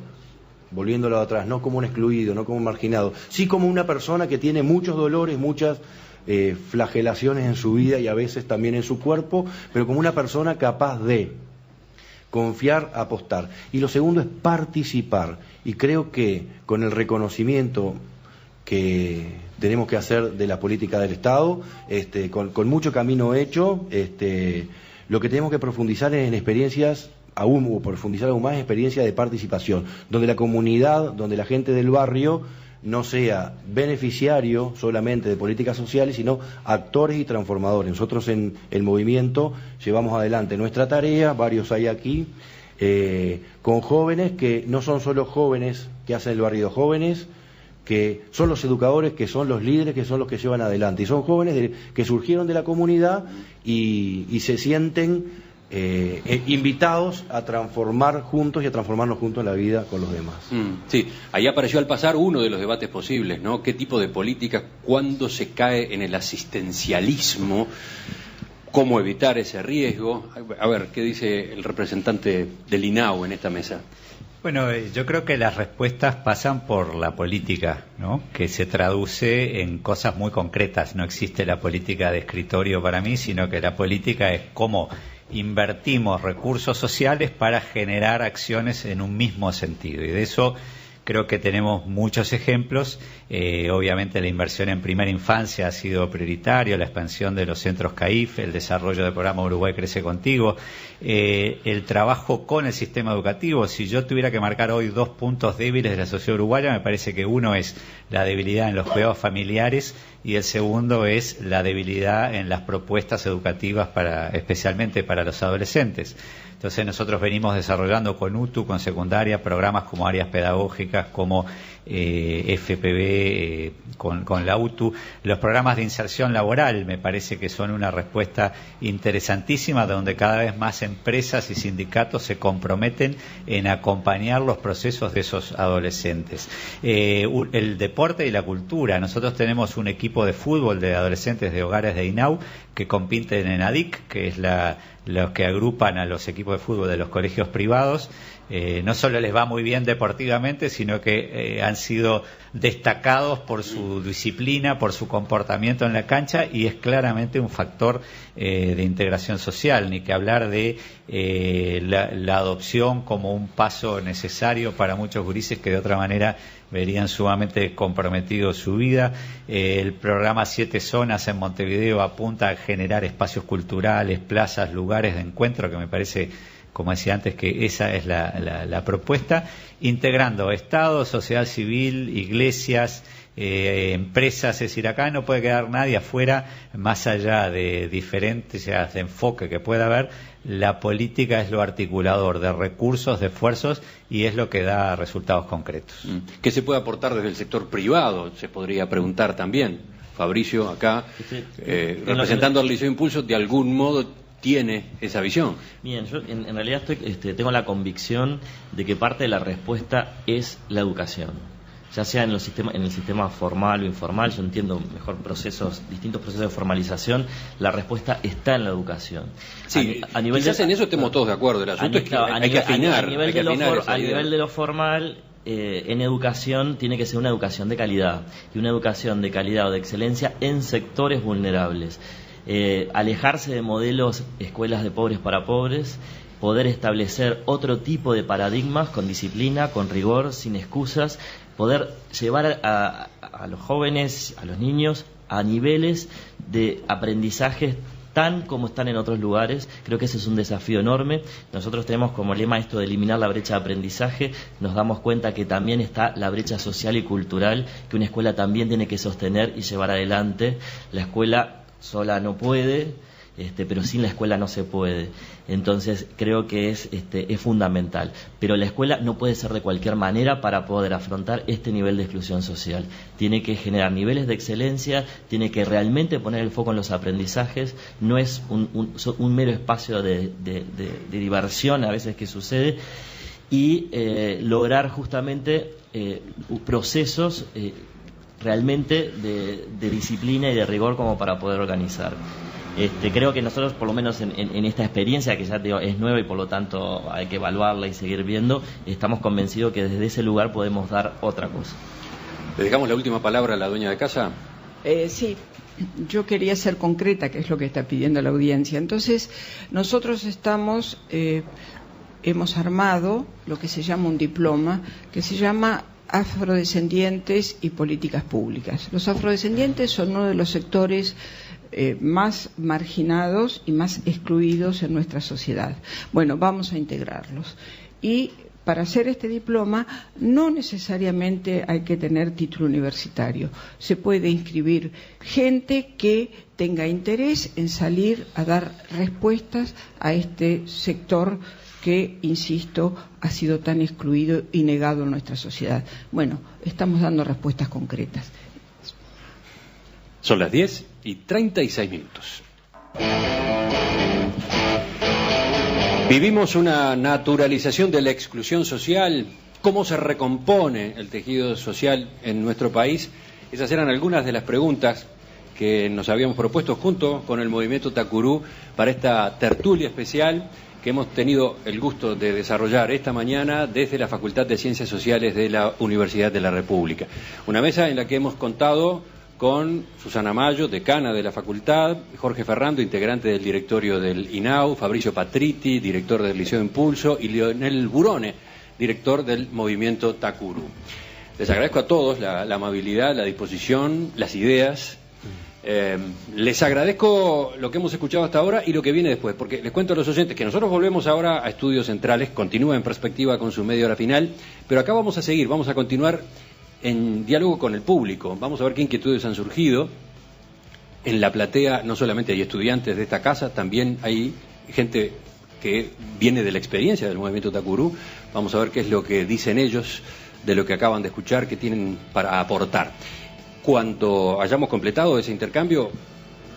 volviéndolo atrás, no como un excluido, no como un marginado, sí como una persona que tiene muchos dolores, muchas flagelaciones en su vida y a veces también en su cuerpo, pero como una persona capaz de confiar, apostar. Y lo segundo es participar. Y creo que con el reconocimiento que tenemos que hacer de la política del Estado, con mucho camino hecho. Lo que tenemos que profundizar es en experiencias aún más experiencia de participación, donde la comunidad, donde la gente del barrio no sea beneficiario solamente de políticas sociales, sino actores y transformadores. Nosotros en el movimiento llevamos adelante nuestra tarea, varios hay aquí, con jóvenes que no son solo jóvenes que hacen el barrio, jóvenes que son los educadores, que son los líderes, que son los que llevan adelante. Y son jóvenes que surgieron de la comunidad y se sienten invitados a transformar juntos y a transformarnos juntos en la vida con los demás. Sí, ahí apareció al pasar uno de los debates posibles, ¿no? ¿Qué tipo de política, cuándo se cae en el asistencialismo? ¿Cómo evitar ese riesgo? A ver, ¿qué dice el representante del INAU en esta mesa? Bueno, yo creo que las respuestas pasan por la política, ¿no? Que se traduce en cosas muy concretas. No existe la política de escritorio para mí, sino que la política es cómo invertimos recursos sociales para generar acciones en un mismo sentido. Y de eso creo que tenemos muchos ejemplos. Obviamente la inversión en primera infancia ha sido prioritario, la expansión de los centros CAIF, el desarrollo del programa Uruguay Crece Contigo, el trabajo con el sistema educativo. Si yo tuviera que marcar hoy 2 puntos débiles de la sociedad uruguaya, me parece que uno es la debilidad en los cuidados familiares y el segundo es la debilidad en las propuestas educativas especialmente para los adolescentes. Entonces nosotros venimos desarrollando con UTU, con secundaria, programas como áreas pedagógicas, como FPB, con la UTU. Los programas de inserción laboral me parece que son una respuesta interesantísima, donde cada vez más empresas y sindicatos se comprometen en acompañar los procesos de esos adolescentes. El deporte y la cultura. Nosotros tenemos un equipo de fútbol de adolescentes de hogares de INAU que compiten en ADIC, que es los que agrupan a los equipos de fútbol de los colegios privados. No solo les va muy bien deportivamente, sino que han sido destacados por su disciplina, por su comportamiento en la cancha, y es claramente un factor de integración social, ni que hablar de la adopción como un paso necesario para muchos gurises que de otra manera verían sumamente comprometido su vida. El programa 7 Zonas en Montevideo apunta a generar espacios culturales, plazas, lugares de encuentro, que me parece, como decía antes, que esa es la propuesta, integrando Estado, sociedad civil, iglesias, empresas. Es decir, acá no puede quedar nadie afuera, más allá de diferencias de enfoque que pueda haber. La política es lo articulador de recursos, de esfuerzos, y es lo que da resultados concretos. ¿Qué se puede aportar desde el sector privado? Se podría preguntar también. Fabricio, acá, representando al Liceo Impulso, de algún modo tiene esa visión. Bien, yo en realidad tengo la convicción de que parte de la respuesta es la educación, ya sea en el sistema formal o informal. Yo entiendo mejor distintos procesos de formalización. La respuesta está en la educación. Sí, a nivel quizás en eso estemos todos de acuerdo. El asunto es que hay que afinar. A nivel de lo formal, en educación tiene que ser una educación de calidad, y una educación de calidad o de excelencia en sectores vulnerables. Alejarse de modelos escuelas de pobres para pobres, poder establecer otro tipo de paradigmas con disciplina, con rigor, sin excusas, poder llevar a los jóvenes, a los niños, a niveles de aprendizaje tan como están en otros lugares. Creo que ese es un desafío enorme. Nosotros tenemos como lema esto de eliminar la brecha de aprendizaje. Nos damos cuenta que también está la brecha social y cultural, que una escuela también tiene que sostener y llevar adelante. La escuela sola no puede, pero sin la escuela no se puede. Entonces creo que es fundamental. Pero la escuela no puede ser de cualquier manera para poder afrontar este nivel de exclusión social. Tiene que generar niveles de excelencia, tiene que realmente poner el foco en los aprendizajes. No es un mero espacio de diversión a veces que sucede, y lograr justamente procesos realmente de disciplina y de rigor como para poder organizar. Creo que nosotros, por lo menos en esta experiencia, que ya digo, es nueva y por lo tanto hay que evaluarla y seguir viendo, estamos convencidos que desde ese lugar podemos dar otra cosa. ¿Le dejamos la última palabra a la dueña de casa? Sí, yo quería ser concreta, que es lo que está pidiendo la audiencia. Entonces, nosotros hemos armado lo que se llama un diploma, que se llama afrodescendientes y políticas públicas. Los afrodescendientes son uno de los sectores más marginados y más excluidos en nuestra sociedad. Bueno, vamos a integrarlos. Y para hacer este diploma no necesariamente hay que tener título universitario. Se puede inscribir gente que tenga interés en salir a dar respuestas a este sector que, insisto, ha sido tan excluido y negado en nuestra sociedad. Bueno, estamos dando respuestas concretas. Son las 10:36. Vivimos una naturalización de la exclusión social. ¿Cómo se recompone el tejido social en nuestro país? Esas eran algunas de las preguntas que nos habíamos propuesto junto con el movimiento Tacurú para esta tertulia especial que hemos tenido el gusto de desarrollar esta mañana desde la Facultad de Ciencias Sociales de la Universidad de la República. Una mesa en la que hemos contado con Susana Mayo, decana de la facultad, Jorge Ferrando, integrante del directorio del INAU, Fabricio Patriti, director del Liceo Impulso, y Leonel Burone, director del movimiento Tacurú. Les agradezco a todos la amabilidad, la disposición, las ideas. Les agradezco lo que hemos escuchado hasta ahora y lo que viene después, porque les cuento a los oyentes que nosotros volvemos ahora a Estudios Centrales, continúa En Perspectiva con su media hora final, pero acá vamos a seguir, vamos a continuar en diálogo con el público. Vamos a ver qué inquietudes han surgido. En la platea no solamente hay estudiantes de esta casa, también hay gente que viene de la experiencia del movimiento Tacurú. Vamos a ver qué es lo que dicen ellos de lo que acaban de escuchar, qué tienen para aportar. Cuando hayamos completado ese intercambio,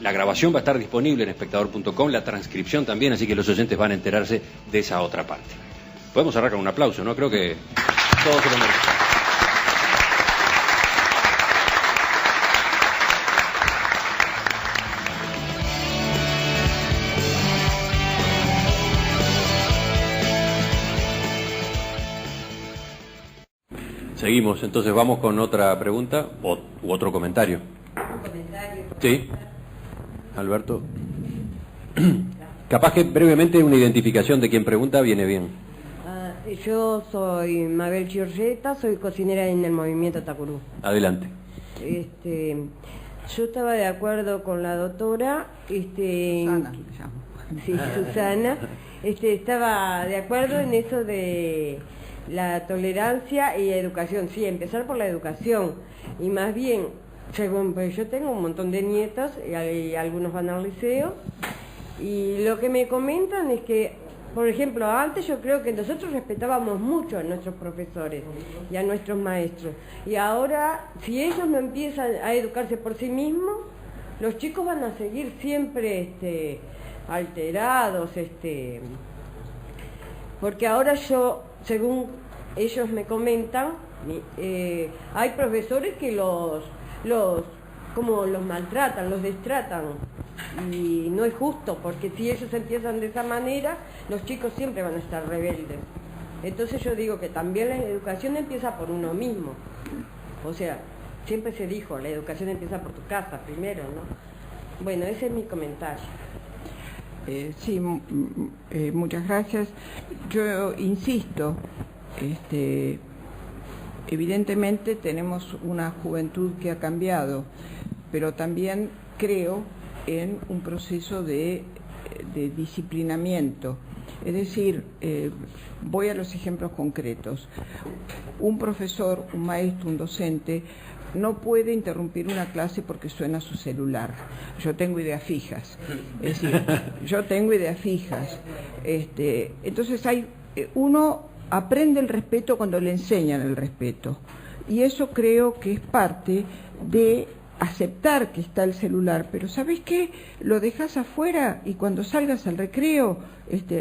la grabación va a estar disponible en espectador.com, la transcripción también, así que los oyentes van a enterarse de esa otra parte. Podemos cerrar con un aplauso, ¿no? Creo que todos se lo merecen. Seguimos, entonces vamos con otra pregunta u otro comentario. ¿Un comentario? Sí, Alberto. Capaz que brevemente una identificación de quien pregunta viene bien. Yo soy Mabel Giorgetta, soy cocinera en el movimiento Tacurú. Adelante. Yo estaba de acuerdo con la doctora, Susana, sí, Susana, estaba de acuerdo en eso de la tolerancia y educación, sí, empezar por la educación, y más bien, según, pues yo tengo un montón de nietos, y algunos van al liceo, y lo que me comentan es que, por ejemplo, antes yo creo que nosotros respetábamos mucho a nuestros profesores y a nuestros maestros, y ahora, si ellos no empiezan a educarse por sí mismos, los chicos van a seguir siempre alterados, porque ahora yo, según ellos me comentan, hay profesores que los maltratan, los destratan, y no es justo, porque si ellos empiezan de esa manera, los chicos siempre van a estar rebeldes. Entonces yo digo que también la educación empieza por uno mismo. O sea, siempre se dijo, la educación empieza por tu casa primero, ¿no? Bueno, ese es mi comentario. Sí, muchas gracias. Yo insisto, evidentemente tenemos una juventud que ha cambiado, pero también creo en un proceso de disciplinamiento. Es decir, voy a los ejemplos concretos. Un profesor, un maestro, un docente no puede interrumpir una clase porque suena su celular. Yo tengo ideas fijas. Es decir, yo tengo ideas fijas. Entonces uno aprende el respeto cuando le enseñan el respeto. Y eso creo que es parte de aceptar que está el celular, pero ¿sabes qué? Lo dejas afuera y cuando salgas al recreo,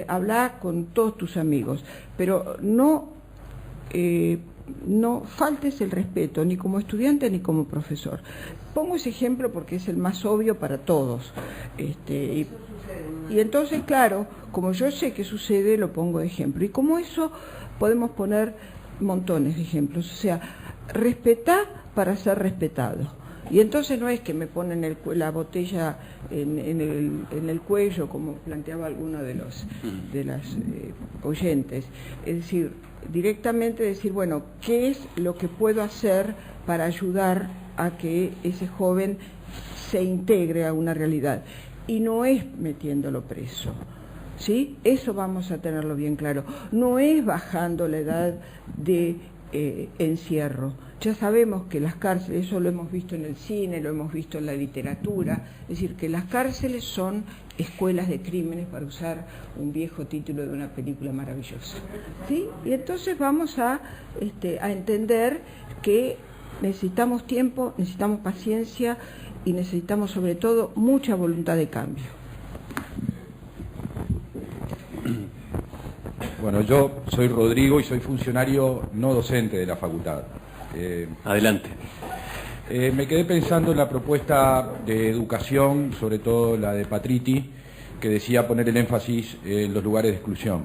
habla con todos tus amigos, pero no faltes el respeto, ni como estudiante ni como profesor. Pongo ese ejemplo porque es el más obvio para todos. Y entonces, claro, como yo sé que sucede, lo pongo de ejemplo. Y como eso, podemos poner montones de ejemplos. O sea, respetar para ser respetado. Y entonces no es que me ponen la botella en el cuello, como planteaba alguno de las oyentes. Es decir, directamente decir, bueno, ¿qué es lo que puedo hacer para ayudar a que ese joven se integre a una realidad? Y no es metiéndolo preso, ¿sí? Eso vamos a tenerlo bien claro. No es bajando la edad de encierro. Ya sabemos que las cárceles, eso lo hemos visto en el cine, lo hemos visto en la literatura, es decir, que las cárceles son escuelas de crímenes, para usar un viejo título de una película maravillosa, ¿sí? Y entonces vamos a entender que necesitamos tiempo, necesitamos paciencia y necesitamos sobre todo mucha voluntad de cambio. Bueno, yo soy Rodrigo y soy funcionario no docente de la facultad. Adelante. Me quedé pensando en la propuesta de educación, sobre todo la de Patriti, que decía poner el énfasis en los lugares de exclusión.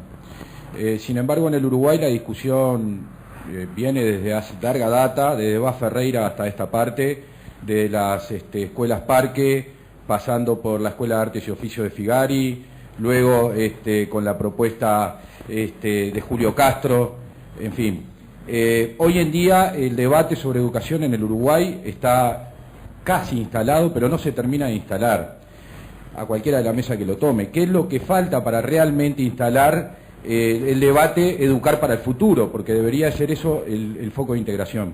Sin embargo, en el Uruguay la discusión viene desde hace larga data, desde Vaz Ferreira hasta esta parte, de las escuelas parque, pasando por la Escuela de Artes y Oficios de Figari, luego con la propuesta de Julio Castro, en fin. Hoy en día el debate sobre educación en el Uruguay está casi instalado, pero no se termina de instalar, a cualquiera de la mesa que lo tome. ¿Qué es lo que falta para realmente instalar el debate educar para el futuro? Porque debería ser eso el foco de integración.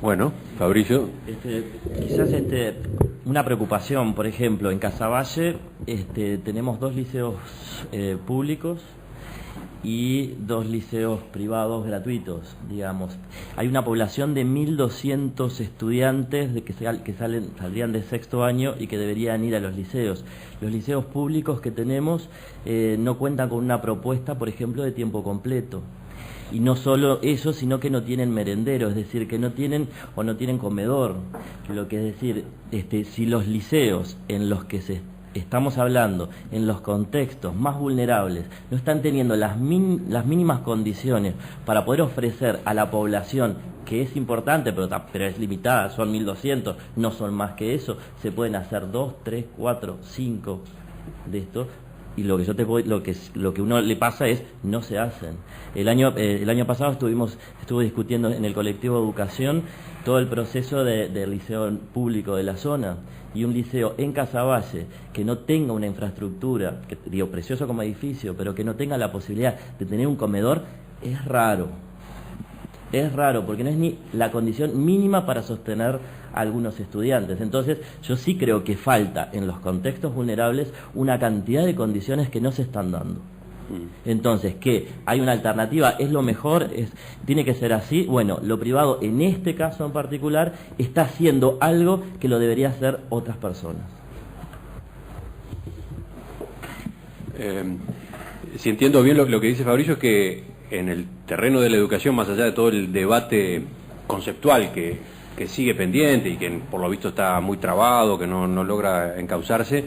Bueno, Fabricio. Quizás una preocupación, por ejemplo, en Casaballe tenemos 2 liceos públicos y 2 liceos privados gratuitos, digamos. Hay una población de 1.200 estudiantes que saldrían de 6º año y que deberían ir a los liceos. Los liceos públicos que tenemos no cuentan con una propuesta, por ejemplo, de tiempo completo. Y no solo eso, sino que no tienen merendero, es decir, que no tienen comedor. Lo que es decir, si los liceos en los que estamos hablando, en los contextos más vulnerables, no están teniendo las mínimas condiciones para poder ofrecer a la población, que es importante, pero es limitada, son 1.200, no son más que eso, se pueden hacer 2, 3, 4, 5 de estos. Y lo que uno le pasa es no se hacen. El año pasado estuve discutiendo en el colectivo Educación todo el proceso del liceo público de la zona, y un liceo en Casaballe que no tenga una infraestructura, precioso como edificio, pero que no tenga la posibilidad de tener un comedor, es raro. Es raro, porque no es ni la condición mínima para sostener a algunos estudiantes. Entonces, yo sí creo que falta en los contextos vulnerables una cantidad de condiciones que no se están dando. Entonces, ¿qué? ¿Hay una alternativa? ¿Es lo mejor? ¿Tiene que ser así? Bueno, lo privado, en este caso en particular, está haciendo algo que lo deberían hacer otras personas. Si entiendo bien lo que dice Fabricio, es que en el terreno de la educación, más allá de todo el debate conceptual que sigue pendiente y que por lo visto está muy trabado, que no logra encauzarse,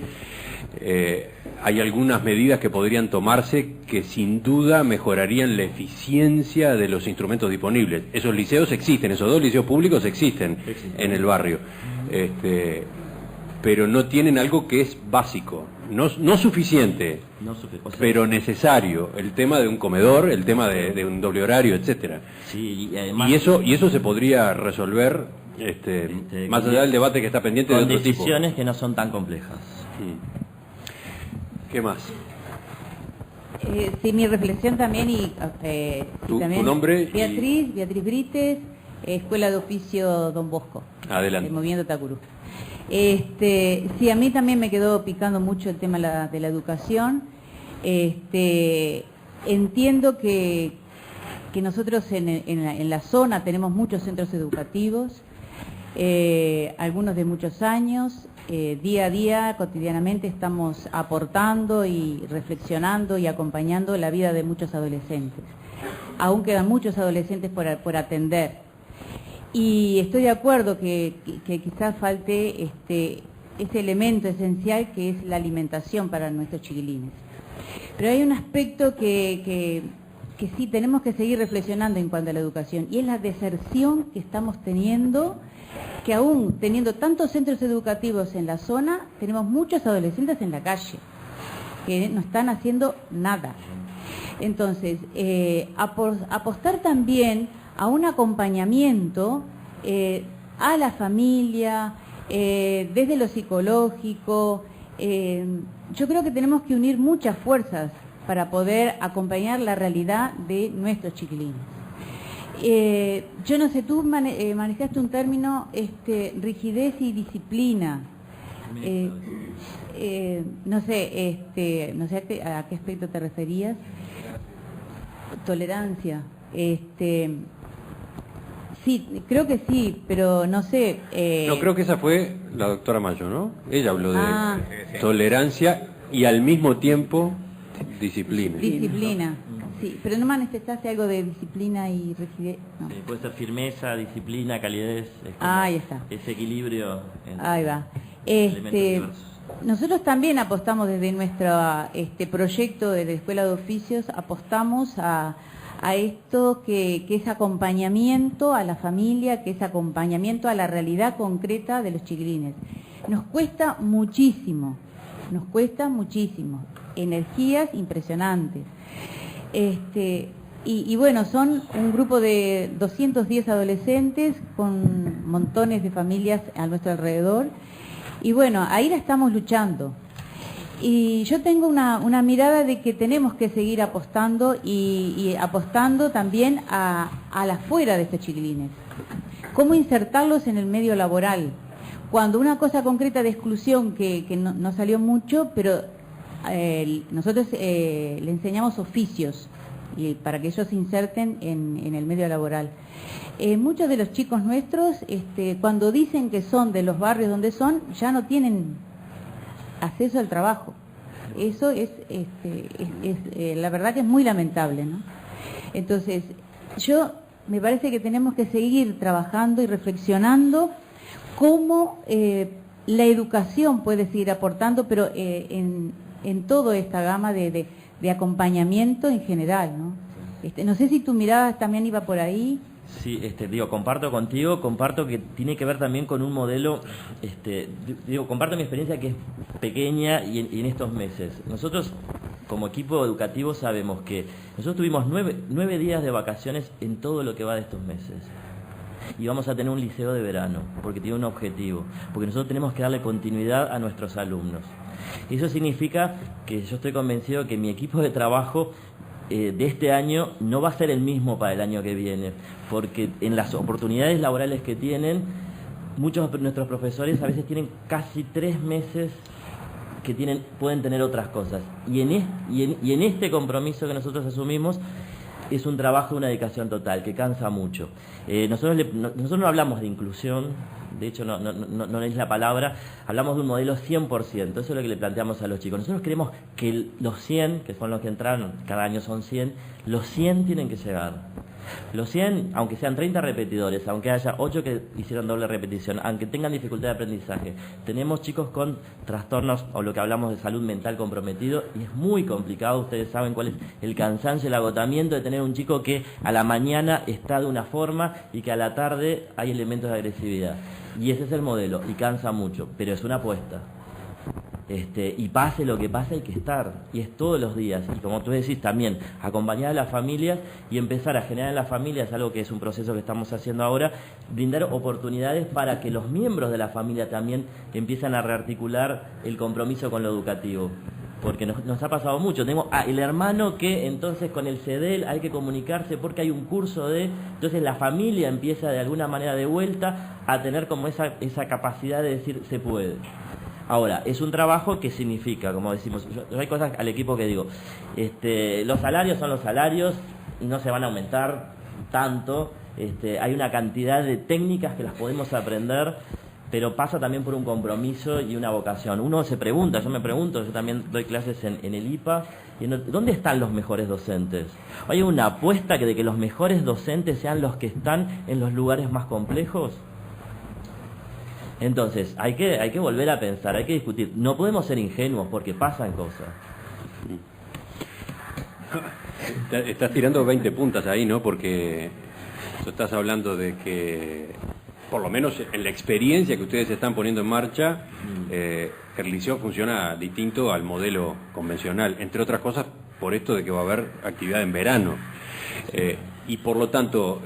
hay algunas medidas que podrían tomarse que sin duda mejorarían la eficiencia de los instrumentos disponibles. Esos liceos existen, esos 2 liceos públicos existen en el barrio, pero no tienen algo que es básico, no suficiente, pero necesario, el tema de un comedor, el tema de un doble horario, etcétera. Sí, y además, y eso se podría resolver más allá del debate que está pendiente de otro tipo. Con decisiones que no son tan complejas. ¿Qué más? Sí, mi reflexión también ¿Tu también nombre? Beatriz Brites, Escuela de Oficio Don Bosco. Adelante. Movimiento Tacurú. Sí, a mí también me quedó picando mucho el tema de la educación. Entiendo que nosotros en la zona tenemos muchos centros educativos, algunos de muchos años. Día a día, cotidianamente, estamos aportando y reflexionando y acompañando la vida de muchos adolescentes. Aún quedan muchos adolescentes por atender. Y estoy de acuerdo que quizás falte ese elemento esencial que es la alimentación para nuestros chiquilines. Pero hay un aspecto que que sí tenemos que seguir reflexionando en cuanto a la educación, y es la deserción que estamos teniendo, que aún teniendo tantos centros educativos en la zona, tenemos muchos adolescentes en la calle, que no están haciendo nada. Entonces, apostar también a un acompañamiento a la familia, desde lo psicológico. Yo creo que tenemos que unir muchas fuerzas para poder acompañar la realidad de nuestros chiquilines. Yo no sé, tú manejaste un término, rigidez y disciplina. No sé a qué aspecto te referías. Tolerancia. Sí, creo que sí, pero no sé. No, creo que esa fue la doctora Mayo, ¿no? Ella habló de tolerancia y al mismo tiempo disciplina. Disciplina, sí, pero no manifestaste algo de disciplina y rigidez. No. Puede ser firmeza, disciplina, calidez. Ahí está. Ese equilibrio. Ahí va. Nosotros también apostamos desde nuestro proyecto de la Escuela de Oficios, apostamos a esto que es acompañamiento a la familia, que es acompañamiento a la realidad concreta de los chiquilines. Nos cuesta muchísimo, energías impresionantes. Y bueno, son un grupo de 210 adolescentes con montones de familias a nuestro alrededor. Y bueno, ahí la estamos luchando. Y yo tengo una mirada de que tenemos que seguir apostando y apostando también a la fuera de estos chiquilines. ¿Cómo insertarlos en el medio laboral? Cuando una cosa concreta de exclusión que no salió mucho, pero nosotros le enseñamos oficios y para que ellos se inserten en el medio laboral. Muchos de los chicos nuestros, cuando dicen que son de los barrios donde son, ya no tienen acceso al trabajo. Eso es la verdad que es muy lamentable, ¿no? Entonces, me parece que tenemos que seguir trabajando y reflexionando cómo la educación puede seguir aportando, pero en toda esta gama de acompañamiento en general, ¿no? No sé si tu mirada también iba por ahí. Sí, comparto contigo, comparto que tiene que ver también con un modelo, comparto mi experiencia que es pequeña y en estos meses. Nosotros, como equipo educativo, sabemos que nosotros tuvimos 9 días de vacaciones en todo lo que va de estos meses. Y vamos a tener un liceo de verano, porque tiene un objetivo, porque nosotros tenemos que darle continuidad a nuestros alumnos. Y eso significa que yo estoy convencido que mi equipo de trabajo de este año no va a ser el mismo para el año que viene, porque en las oportunidades laborales que tienen, muchos de nuestros profesores a veces tienen casi 3 meses que pueden tener otras cosas. Y en este compromiso que nosotros asumimos, es un trabajo, una dedicación total, que cansa mucho. Nosotros no hablamos de inclusión, de hecho no es la palabra, hablamos de un modelo 100%, eso es lo que le planteamos a los chicos. Nosotros queremos que los 100, que son los que entraron, cada año son 100, los 100 tienen que llegar. Los 100, aunque sean 30 repetidores, aunque haya 8 que hicieron doble repetición, aunque tengan dificultad de aprendizaje, tenemos chicos con trastornos o lo que hablamos de salud mental comprometido, y es muy complicado. Ustedes saben cuál es el cansancio, el agotamiento de tener un chico que a la mañana está de una forma y que a la tarde hay elementos de agresividad. Y ese es el modelo, y cansa mucho, pero es una apuesta. Y pase lo que pase, hay que estar, y es todos los días, y como tú decís también, acompañar a las familias y empezar a generar en las familias, algo que es un proceso que estamos haciendo ahora, brindar oportunidades para que los miembros de la familia también empiezan a rearticular el compromiso con lo educativo, porque nos ha pasado mucho. Tenemos el hermano que entonces con el CEDEL hay que comunicarse porque hay un curso entonces la familia empieza de alguna manera de vuelta a tener como esa capacidad de decir se puede. Ahora, es un trabajo que significa, como decimos, yo hay cosas al equipo que digo, los salarios son los salarios, no se van a aumentar tanto, hay una cantidad de técnicas que las podemos aprender, pero pasa también por un compromiso y una vocación. Uno se pregunta, yo me pregunto, yo también doy clases en el IPA, ¿dónde están los mejores docentes? ¿Hay una apuesta de que los mejores docentes sean los que están en los lugares más complejos? Entonces, hay que volver a pensar, hay que discutir. No podemos ser ingenuos porque pasan cosas. Estás tirando 20 puntas ahí, ¿no? Porque tú estás hablando de que, por lo menos en la experiencia que ustedes están poniendo en marcha, el liceo funciona distinto al modelo convencional, entre otras cosas por esto de que va a haber actividad en verano. Y por lo tanto,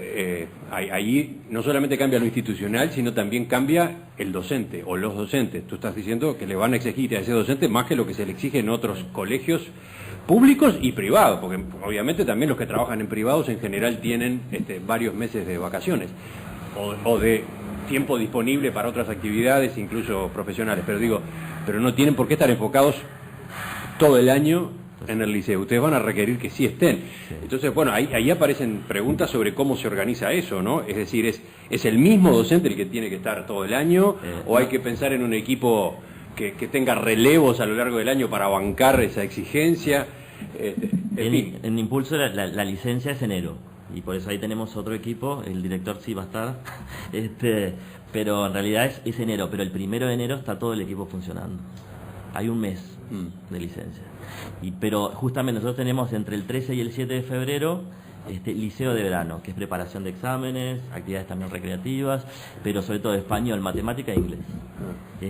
ahí no solamente cambia lo institucional, sino también cambia el docente o los docentes. Tú estás diciendo que le van a exigir a ese docente más que lo que se le exige en otros colegios públicos y privados, porque obviamente también los que trabajan en privados en general tienen varios meses de vacaciones o de tiempo disponible para otras actividades, incluso profesionales, pero no tienen por qué estar enfocados todo el año en el liceo. Ustedes van a requerir que sí estén. Entonces, bueno, ahí aparecen preguntas sobre cómo se organiza eso, ¿no? Es decir, ¿es el mismo docente el que tiene que estar todo el año o hay que pensar en un equipo que tenga relevos a lo largo del año para bancar esa exigencia? En Impulso la licencia es enero y por eso ahí tenemos otro equipo, el director sí va a estar, pero en realidad es enero, pero el 1 de enero está todo el equipo funcionando. Hay un mes de licencia. Pero justamente nosotros tenemos entre el 13 y el 7 de febrero liceo de verano, que es preparación de exámenes, actividades también recreativas, pero sobre todo español, matemática e inglés.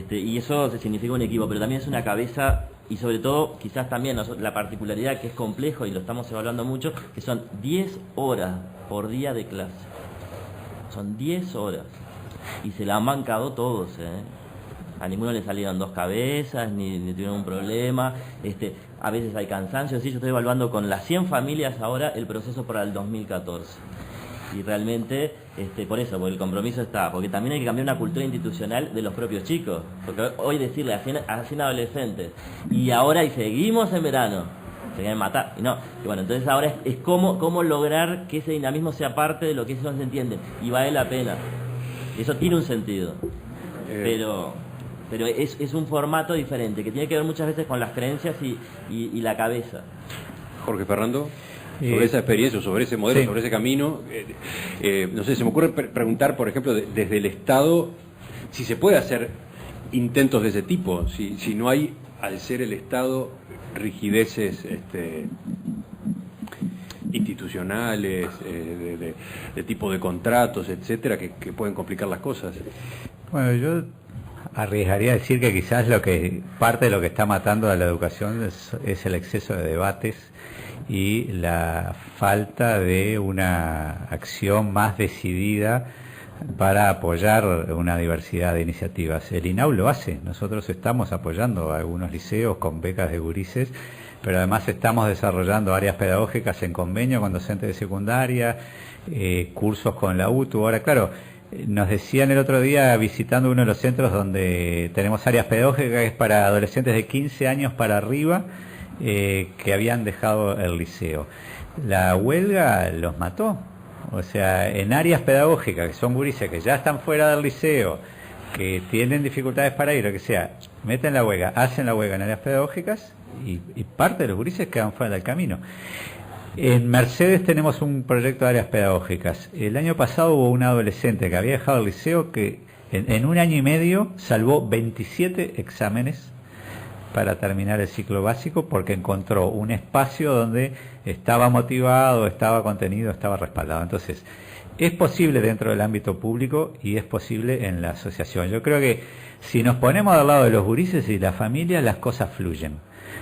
Y eso significa un equipo, pero también es una cabeza y sobre todo quizás también la particularidad que es complejo y lo estamos evaluando mucho, que son 10 horas por día de clase. Son 10 horas. Y se la han bancado todos, A ninguno le salieron 2 cabezas, ni tuvieron un problema. A veces hay cansancio. Sí, yo estoy evaluando con las 100 familias ahora el proceso para el 2014. Y realmente, por eso, porque el compromiso está. Porque también hay que cambiar una cultura institucional de los propios chicos. Porque hoy decirle a 100 adolescentes, y ahora y seguimos en verano, se quieren matar. Y bueno, entonces ahora es cómo lograr que ese dinamismo sea parte de lo que ellos se entienden. Y vale la pena. Eso tiene un sentido. Pero es un formato diferente, que tiene que ver muchas veces con las creencias y la cabeza. Jorge Ferrando, sobre esa experiencia, sobre ese modelo, sobre ese camino, no sé, se me ocurre preguntar, por ejemplo, desde el Estado, si se puede hacer intentos de ese tipo, si no hay, al ser el Estado, rigideces institucionales, de tipo de contratos, etcétera, que pueden complicar las cosas. Bueno, yo arriesgaría a decir que quizás parte de lo que está matando a la educación es el exceso de debates y la falta de una acción más decidida para apoyar una diversidad de iniciativas. El INAU lo hace, nosotros estamos apoyando a algunos liceos con becas de gurises, pero además estamos desarrollando áreas pedagógicas en convenio con docentes de secundaria, cursos con la UTU. Ahora, claro, nos decían el otro día visitando uno de los centros donde tenemos áreas pedagógicas para adolescentes de 15 años para arriba que habían dejado el liceo. La huelga los mató. O sea, en áreas pedagógicas que son gurises que ya están fuera del liceo, que tienen dificultades para ir, o que sea, meten la huelga, hacen la huelga en áreas pedagógicas y parte de los gurises quedan fuera del camino. En Mercedes tenemos un proyecto de áreas pedagógicas. El año pasado hubo un adolescente que había dejado el liceo que en un año y medio salvó 27 exámenes para terminar el ciclo básico porque encontró un espacio donde estaba motivado, estaba contenido, estaba respaldado. Entonces, es posible dentro del ámbito público y es posible en la asociación. Yo creo que si nos ponemos del lado de los gurises y las familias, las cosas fluyen.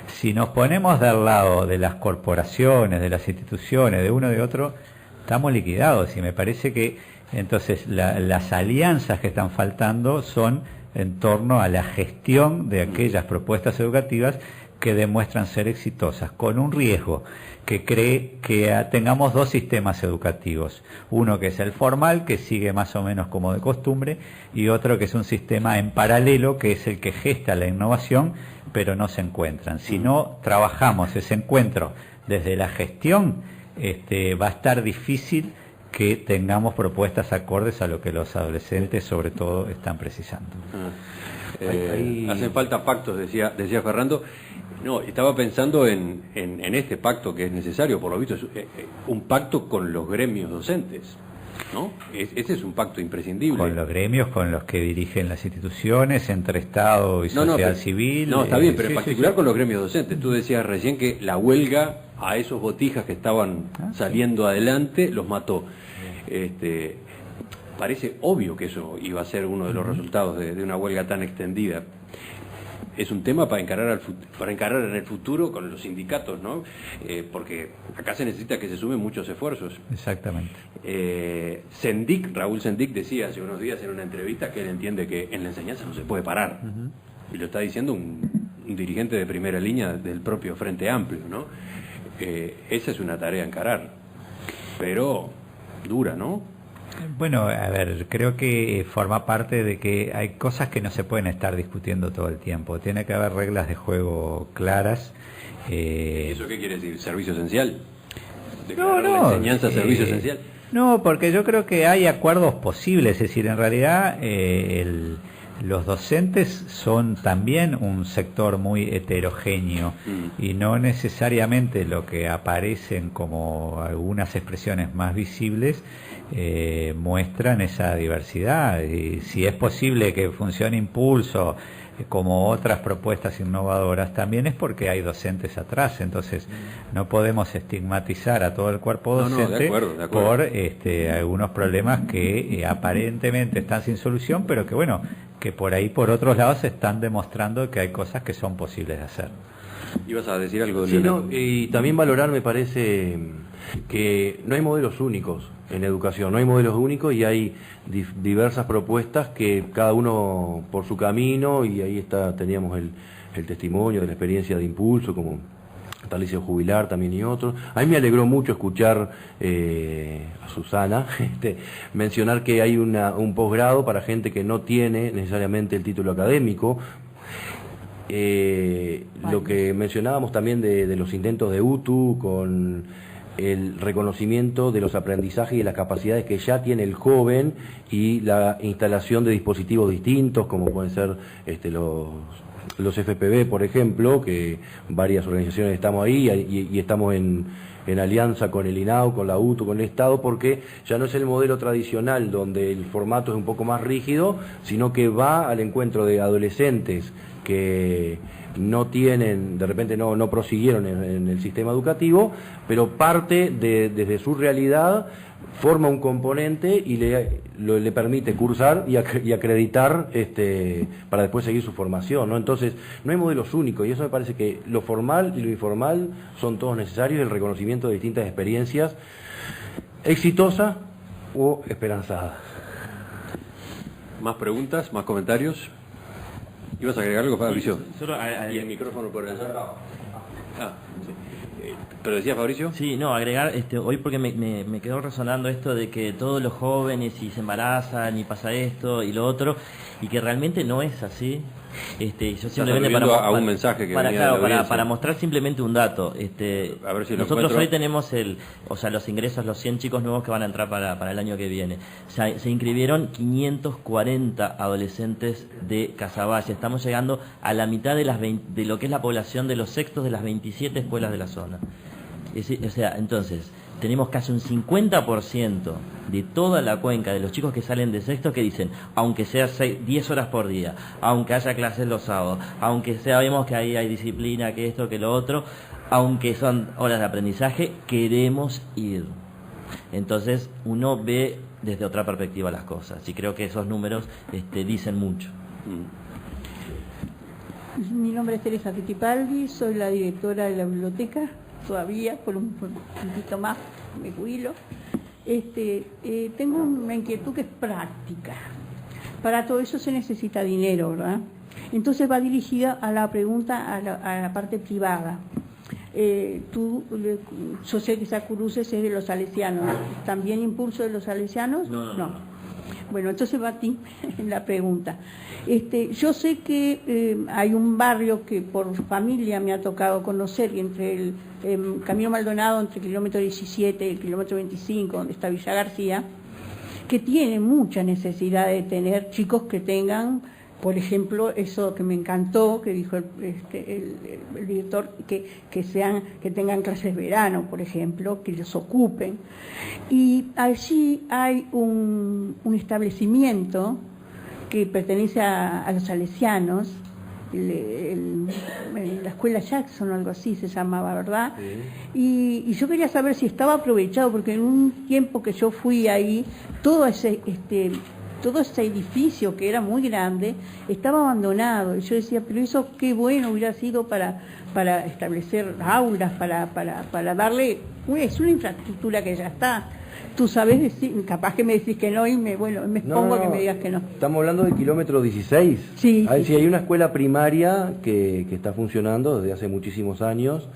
Si nos ponemos del lado de las corporaciones, de las instituciones, de uno de otro, estamos liquidados. Y me parece que entonces las alianzas que están faltando son en torno a la gestión de aquellas propuestas educativas que demuestran ser exitosas, con un riesgo que cree que tengamos 2 sistemas educativos, uno que es el formal, que sigue más o menos como de costumbre, y otro que es un sistema en paralelo, que es el que gesta la innovación, pero no se encuentran. Si no trabajamos ese encuentro desde la gestión, va a estar difícil que tengamos propuestas acordes a lo que los adolescentes sobre todo están precisando. Hacen falta pactos, decía Fernando. No, estaba pensando en este pacto que es necesario, por lo visto, es un pacto con los gremios docentes, ¿no? Ese es un pacto imprescindible. Con los gremios, con los que dirigen las instituciones, entre Estado y sociedad civil. No, está bien, pero en particular con los gremios docentes. Tú decías recién que la huelga a esos botijas que estaban saliendo adelante, los mató. Parece obvio que eso iba a ser uno de los resultados de una huelga tan extendida. Es un tema para encarar en el futuro con los sindicatos, ¿no? Porque acá se necesita que se sumen muchos esfuerzos. Exactamente. Raúl Sendik decía hace unos días en una entrevista que él entiende que en la enseñanza no se puede parar. Y lo está diciendo un dirigente de primera línea del propio Frente Amplio, ¿no? Esa es una tarea a encarar, pero dura, ¿no? Bueno, a ver, creo que forma parte de que hay cosas que no se pueden estar discutiendo todo el tiempo. Tiene que haber reglas de juego claras. ¿Y eso qué quiere decir? ¿Servicio esencial? No, la enseñanza servicio esencial. No, porque yo creo que hay acuerdos posibles. Es decir, en realidad los docentes son también un sector muy heterogéneo y no necesariamente lo que aparecen como algunas expresiones más visibles muestran esa diversidad. Y si es posible que funcione Impulso como otras propuestas innovadoras, también es porque hay docentes atrás. Entonces no podemos estigmatizar a todo el cuerpo docente de acuerdo. por algunos problemas que aparentemente están sin solución, pero que bueno, que por ahí por otros lados están demostrando que hay cosas que son posibles de hacer. ¿Ibas a decir algo? Sí, no, y también valorar, me parece que no hay modelos únicos en educación, no hay modelos únicos y hay diversas propuestas que cada uno por su camino, y ahí teníamos el testimonio de la experiencia de Impulso, como Natalicio Jubilar también y otros. A mí me alegró mucho escuchar a Susana mencionar que hay un posgrado para gente que no tiene necesariamente el título académico. Lo que mencionábamos también de los intentos de UTU con el reconocimiento de los aprendizajes y las capacidades que ya tiene el joven y la instalación de dispositivos distintos, como pueden ser los FPV, por ejemplo, que varias organizaciones estamos ahí y estamos en alianza con el INAU, con la UTU, con el Estado, porque ya no es el modelo tradicional donde el formato es un poco más rígido, sino que va al encuentro de adolescentes que no tienen, de repente no prosiguieron en el sistema educativo, pero parte desde su realidad, forma un componente y le permite cursar y acreditar para después seguir su formación, ¿no? Entonces, no hay modelos únicos y eso me parece que lo formal y lo informal son todos necesarios, el reconocimiento de distintas experiencias exitosas o esperanzadas. ¿Más preguntas? ¿Más comentarios? ¿Ibas a agregar algo, Fabricio? ¿Y el micrófono por allá? Sí. ¿Pero decía Fabricio? Sí, no, agregar, hoy porque me quedó resonando esto de que todos los jóvenes y se embarazan y pasa esto y lo otro, y que realmente no es así. Yo simplemente para mostrar simplemente un dato. A ver si nosotros hoy tenemos los ingresos, los 100 chicos nuevos que van a entrar para el año que viene. Se inscribieron 540 adolescentes de Casaballe. Estamos llegando a la mitad de lo que es la población de los sextos de las 27 escuelas de la zona. Entonces, tenemos casi un 50% de toda la cuenca de los chicos que salen de sexto que dicen, aunque sea 10 horas por día, aunque haya clases los sábados, aunque sabemos que ahí hay disciplina, que esto, que lo otro, aunque son horas de aprendizaje, queremos ir. Entonces, uno ve desde otra perspectiva las cosas, y creo que esos números dicen mucho. Mi nombre es Teresa Fittipaldi, soy la directora de la biblioteca. Todavía, por un poquito más, me jubilo. Tengo una inquietud que es práctica. Para todo eso se necesita dinero, ¿verdad? Entonces va dirigida a la pregunta, a la parte privada. Yo sé que Sacuruces es de los salesianos. ¿También Impulso de los salesianos? No. Bueno, entonces va a ti la pregunta. Yo sé que hay un barrio que por familia me ha tocado conocer, entre el Camino Maldonado, entre el kilómetro 17 y el kilómetro 25, donde está Villa García, que tiene mucha necesidad de tener chicos que tengan, por ejemplo, eso que me encantó, que dijo el director, que tengan clases de verano, por ejemplo, que los ocupen. Y allí hay un establecimiento que pertenece a los salesianos, la escuela Jackson o algo así se llamaba, ¿verdad? Sí. Y yo quería saber si estaba aprovechado, porque en un tiempo que yo fui ahí, todo ese edificio que era muy grande estaba abandonado. Y yo decía, pero eso qué bueno hubiera sido para establecer aulas, para darle, es una infraestructura que ya está. Tú sabes decir, capaz que me decís que no y me expongo a que me digas que no. Estamos hablando del kilómetro 16. Sí. Sí, hay una escuela primaria que está funcionando desde hace muchísimos años,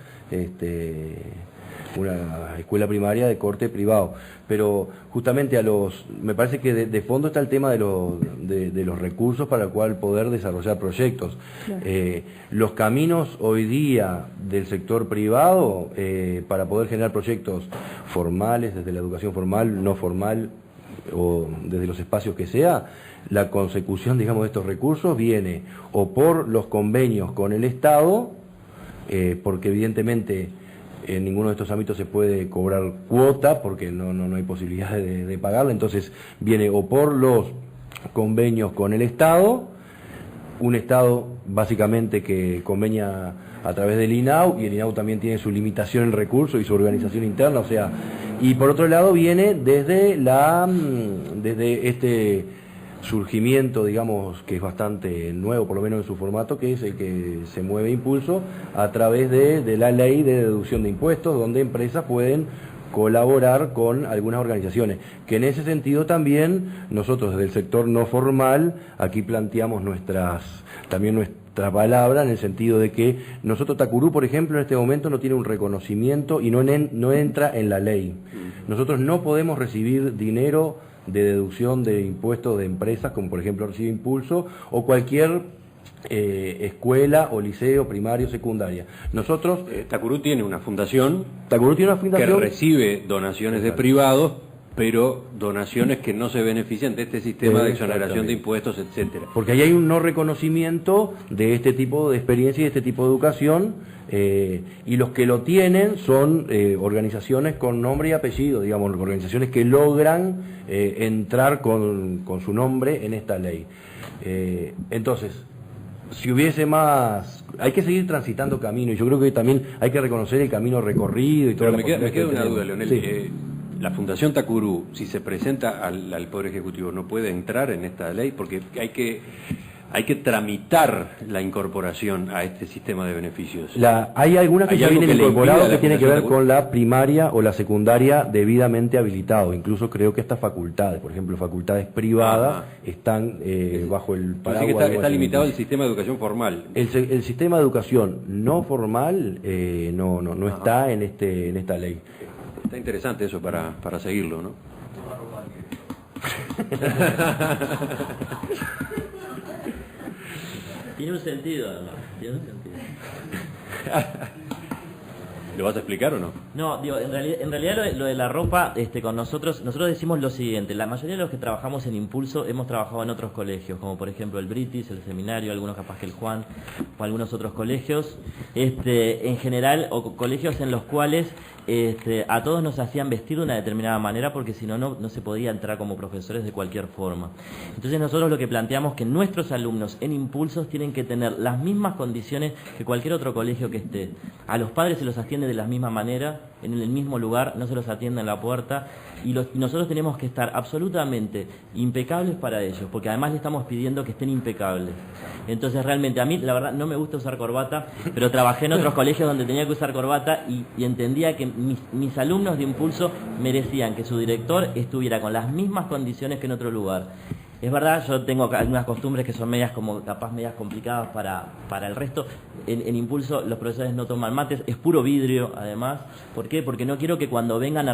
una escuela primaria de corte privado. Pero justamente me parece que de fondo está el tema de los recursos para el cual poder desarrollar proyectos. Claro. Los caminos hoy día del sector privado para poder generar proyectos formales, desde la educación formal, no formal o desde los espacios que sea, la consecución, digamos, de estos recursos viene o por los convenios con el Estado, porque evidentemente en ninguno de estos ámbitos se puede cobrar cuota porque no hay posibilidad de pagarla, entonces viene o por los convenios con el Estado, un Estado básicamente que convenia a través del INAU, y el INAU también tiene su limitación en recursos y su organización interna, o sea, y por otro lado viene desde este surgimiento, digamos, que es bastante nuevo, por lo menos en su formato, que es el que se mueve Impulso a través de la ley de deducción de impuestos, donde empresas pueden colaborar con algunas organizaciones, que en ese sentido también nosotros desde el sector no formal aquí planteamos nuestra palabra, en el sentido de que nosotros, Tacurú, por ejemplo, en este momento no tiene un reconocimiento y no entra en la ley. Nosotros no podemos recibir dinero de deducción de impuestos de empresas, como por ejemplo recibe Impulso, o cualquier escuela o liceo, primario, secundaria. Nosotros... Tacurú tiene una fundación que recibe donaciones de privados, pero donaciones que no se benefician de este sistema de exoneración de impuestos, etcétera. Porque ahí hay un no reconocimiento de este tipo de experiencia y de este tipo de educación, y los que lo tienen son organizaciones con nombre y apellido, digamos, organizaciones que logran entrar con su nombre en esta ley. Entonces, si hubiese más, hay que seguir transitando camino, y yo creo que también hay que reconocer el camino recorrido y todo. Pero me queda una duda, Leonel. Sí. La Fundación Tacurú, si se presenta al Poder Ejecutivo, ¿no puede entrar en esta ley? Porque hay que tramitar la incorporación a este sistema de beneficios. Hay algunas que ya vienen incorporadas que tienen que ver con la primaria o la secundaria debidamente habilitado. Incluso creo que estas facultades, por ejemplo, facultades privadas, están bajo el paraguas. Está limitado el sistema de educación formal. El sistema de educación no formal no está en esta ley. Está interesante eso para seguirlo, ¿no? Tiene un sentido, además. Tiene un sentido. ¿Lo vas a explicar o no? No, digo, en realidad lo de la ropa, con nosotros decimos lo siguiente: la mayoría de los que trabajamos en Impulso hemos trabajado en otros colegios, como por ejemplo el British, el Seminario, algunos capaz que el Juan, o algunos otros colegios, en general, o colegios en los cuales a todos nos hacían vestir de una determinada manera, porque si no se podía entrar como profesores de cualquier forma. Entonces nosotros lo que planteamos que nuestros alumnos en Impulsos tienen que tener las mismas condiciones que cualquier otro colegio que esté. A los padres se los atiende de la misma manera, en el mismo lugar, no se los atiende en la puerta, y nosotros tenemos que estar absolutamente impecables para ellos, porque además le estamos pidiendo que estén impecables. Entonces realmente a mí, la verdad, no me gusta usar corbata, pero trabajé en otros colegios donde tenía que usar corbata y entendía que mis alumnos de Impulso merecían que su director estuviera con las mismas condiciones que en otro lugar. Es verdad, yo tengo algunas costumbres que son medias complicadas para el resto. En Impulso los profesores no toman mates, es puro vidrio además. ¿Por qué? Porque no quiero que cuando vengan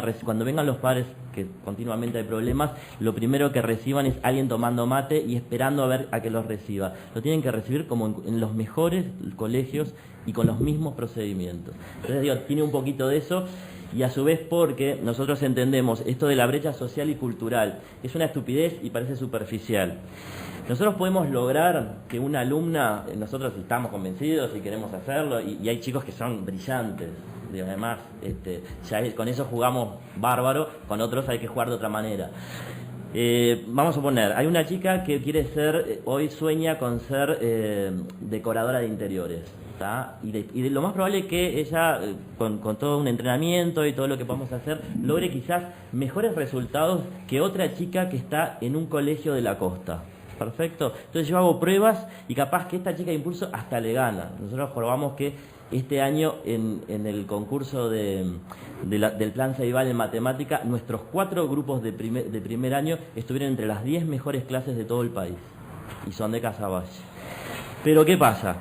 los padres, que continuamente hay problemas, lo primero que reciban es alguien tomando mate y esperando a ver a que los reciba. Lo tienen que recibir como en los mejores colegios y con los mismos procedimientos. Entonces digo, tiene un poquito de eso. Y a su vez porque nosotros entendemos esto de la brecha social y cultural, que es una estupidez y parece superficial. Nosotros podemos lograr que una alumna, nosotros estamos convencidos y queremos hacerlo, y hay chicos que son brillantes, y además con eso jugamos bárbaro, con otros hay que jugar de otra manera. Vamos a poner, hay una chica que quiere ser, hoy sueña con ser decoradora de interiores. Y lo más probable es que ella, con todo un entrenamiento y todo lo que podamos hacer, logre quizás mejores resultados que otra chica que está en un colegio de la costa. Perfecto. Entonces yo hago pruebas y capaz que esta chica de impulso hasta le gana. Nosotros probamos que este año en el concurso del Plan Ceibal en matemática, nuestros 4 grupos de primer año estuvieron entre las 10 mejores clases de todo el país. Y son de Casaballe. Pero ¿qué pasa?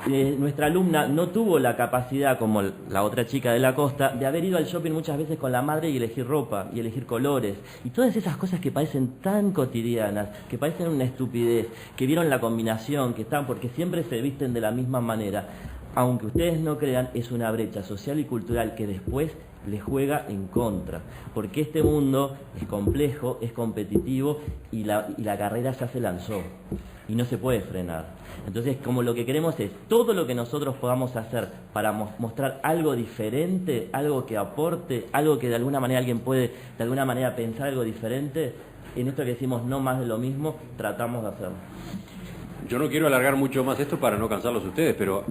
Nuestra alumna no tuvo la capacidad, como la otra chica de la costa, de haber ido al shopping muchas veces con la madre y elegir ropa, y elegir colores, y todas esas cosas que parecen tan cotidianas, que parecen una estupidez, que vieron la combinación, que están, porque siempre se visten de la misma manera. Aunque ustedes no crean, es una brecha social y cultural que después les juega en contra, porque este mundo es complejo, es competitivo, y la carrera ya se lanzó, y no se puede frenar. Entonces, como lo que queremos es todo lo que nosotros podamos hacer para mostrar algo diferente, algo que aporte, algo que de alguna manera alguien puede de alguna manera pensar algo diferente, en esto que decimos no más de lo mismo, tratamos de hacerlo. Yo no quiero alargar mucho más esto para no cansarlos a ustedes, pero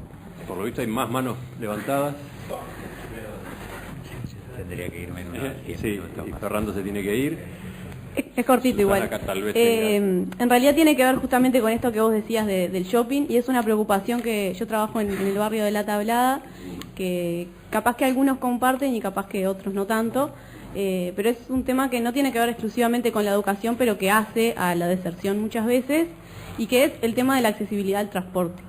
por lo visto hay más manos levantadas. Tendría que irme en una sí, y Fernando se tiene que ir. Es cortito Susana, igual. tal vez en realidad tiene que ver justamente con esto que vos decías del shopping, y es una preocupación que yo trabajo en el barrio de La Tablada, que capaz que algunos comparten y capaz que otros no tanto, pero es un tema que no tiene que ver exclusivamente con la educación, pero que hace a la deserción muchas veces, y que es el tema de la accesibilidad al transporte.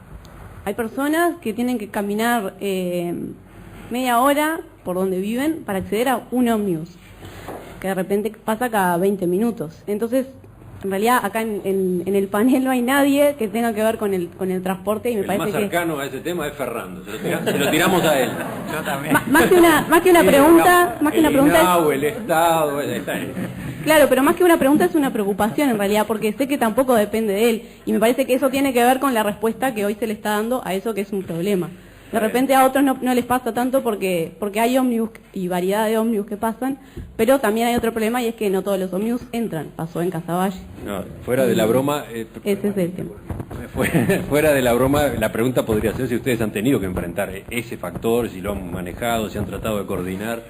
Hay personas que tienen que caminar media hora por donde viven para acceder a un ómnibus, que de repente pasa cada 20 minutos. Entonces, en realidad, acá en el panel no hay nadie que tenga que ver con el transporte, y me parece que... El más cercano a ese tema es Fernando, se lo tiramos a él. Yo también. Más que una pregunta... El Estado... Claro, pero más que una pregunta es una preocupación en realidad, porque sé que tampoco depende de él, y me parece que eso tiene que ver con la respuesta que hoy se le está dando a eso que es un problema. De repente a otros no les pasa tanto porque hay ómnibus y variedad de ómnibus que pasan, pero también hay otro problema, y es que no todos los ómnibus entran. Pasó en Casaballe. No, fuera de la broma... ese es el tema. Fuera de la broma, la pregunta podría ser si ustedes han tenido que enfrentar ese factor, si lo han manejado, si han tratado de coordinar.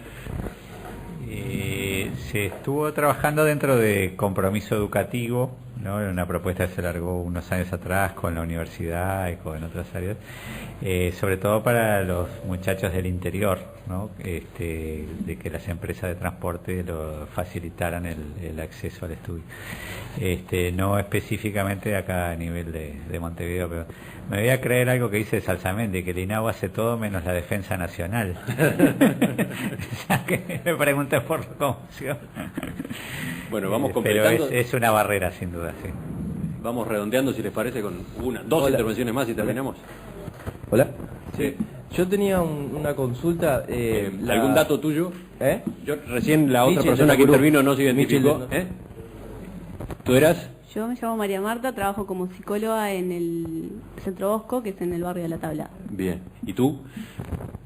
Se estuvo trabajando dentro de compromiso educativo, ¿no? Una propuesta que se largó unos años atrás con la universidad y con otras áreas, sobre todo para los muchachos del interior, ¿no? De que las empresas de transporte lo facilitaran el acceso al estudio. No específicamente acá a nivel de Montevideo, pero me voy a creer algo que dice Salsamendi, que el INAU hace todo menos la defensa nacional. O sea, que me pregunté por cómo funciona. Bueno, vamos completando. Pero es una barrera, sin duda, sí. Vamos redondeando, si les parece, con dos intervenciones más y terminamos. Hola. Sí. Yo tenía una consulta. ¿Algún dato tuyo? Yo recién la otra Michel persona que intervino no se identificó. ¿Tú eras? Yo me llamo María Marta, trabajo como psicóloga en el Centro Bosco, que es en el barrio de La Tablada. Bien. ¿Y tú?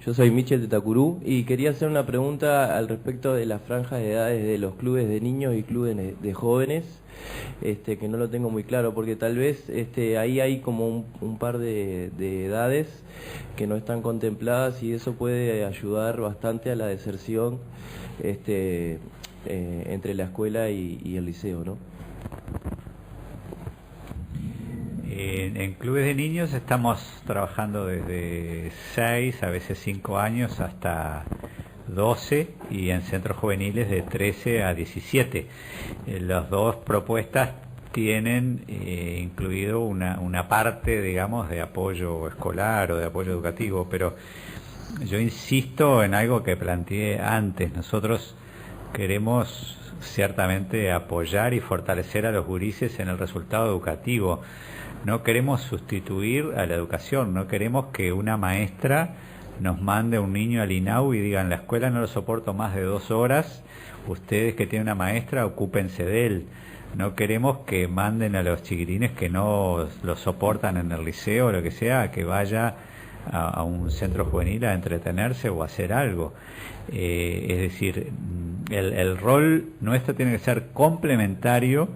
Yo soy Michel de Tacurú y quería hacer una pregunta al respecto de las franjas de edades de los clubes de niños y clubes de jóvenes, que no lo tengo muy claro, porque tal vez ahí hay como un par de edades que no están contempladas, y eso puede ayudar bastante a la deserción entre la escuela y el liceo, ¿no? En clubes de niños estamos trabajando desde 6, a veces 5 años, hasta 12, y en centros juveniles de 13 a 17. Las dos propuestas tienen incluido una parte, digamos, de apoyo escolar o de apoyo educativo, pero yo insisto en algo que planteé antes. Nosotros queremos ciertamente apoyar y fortalecer a los gurises en el resultado educativo. No queremos sustituir a la educación, no queremos que una maestra nos mande a un niño al INAU y diga: en la escuela no lo soporto más de 2 horas, ustedes que tienen una maestra, ocúpense de él. No queremos que manden a los chiquitines que no lo soportan en el liceo o lo que sea, que vaya a un centro juvenil a entretenerse o a hacer algo. Es decir, el rol nuestro tiene que ser complementario,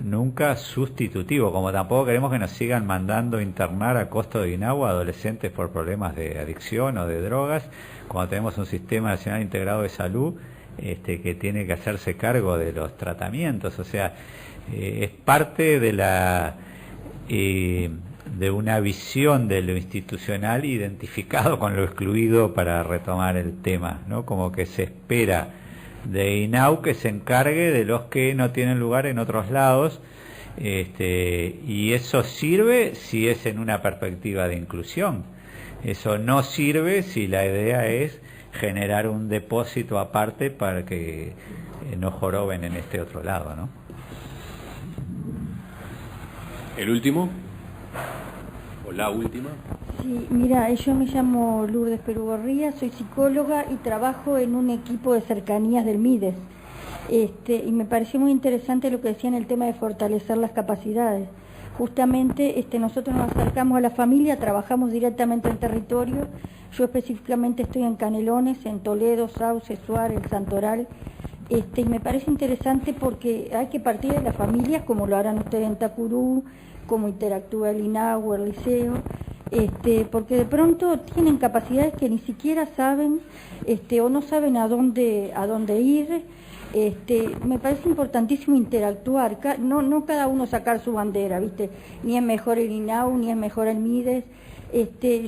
nunca sustitutivo, como tampoco queremos que nos sigan mandando internar a costo de INAU a adolescentes por problemas de adicción o de drogas, cuando tenemos un sistema nacional integrado de salud que tiene que hacerse cargo de los tratamientos. O sea, es parte de la de una visión de lo institucional identificado con lo excluido, para retomar el tema, ¿no? Como que se espera de INAU que se encargue de los que no tienen lugar en otros lados, y eso sirve si es en una perspectiva de inclusión. Eso no sirve si la idea es generar un depósito aparte para que no joroben en este otro lado, ¿no? ¿El último? ¿O la última? Sí, mira, yo me llamo Lourdes Perugorría, soy psicóloga y trabajo en un equipo de cercanías del MIDES. Y me pareció muy interesante lo que decían, el tema de fortalecer las capacidades. Justamente nosotros nos acercamos a la familia, trabajamos directamente en territorio. Yo específicamente estoy en Canelones, en Toledo, Sauce, Suárez, Santoral. Y me parece interesante porque hay que partir de las familias, como lo harán ustedes en Tacurú, como interactúa el INAU, el liceo, porque de pronto tienen capacidades que ni siquiera saben, o no saben a dónde ir. Me parece importantísimo interactuar, no cada uno sacar su bandera, ¿viste? Ni es mejor el INAU, ni es mejor el MIDES.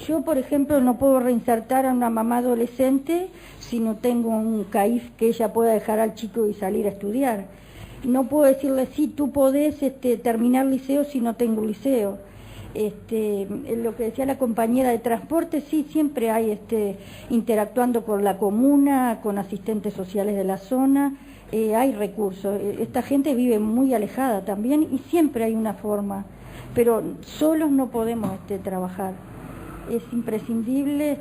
Yo, por ejemplo, no puedo reinsertar a una mamá adolescente si no tengo un CAIF que ella pueda dejar al chico y salir a estudiar. No puedo decirle, sí, tú podés terminar liceo si no tengo liceo. Lo que decía la compañera de transporte, sí, siempre hay interactuando con la comuna, con asistentes sociales de la zona, hay recursos. Esta gente vive muy alejada también y siempre hay una forma, pero solos no podemos trabajar. Es imprescindible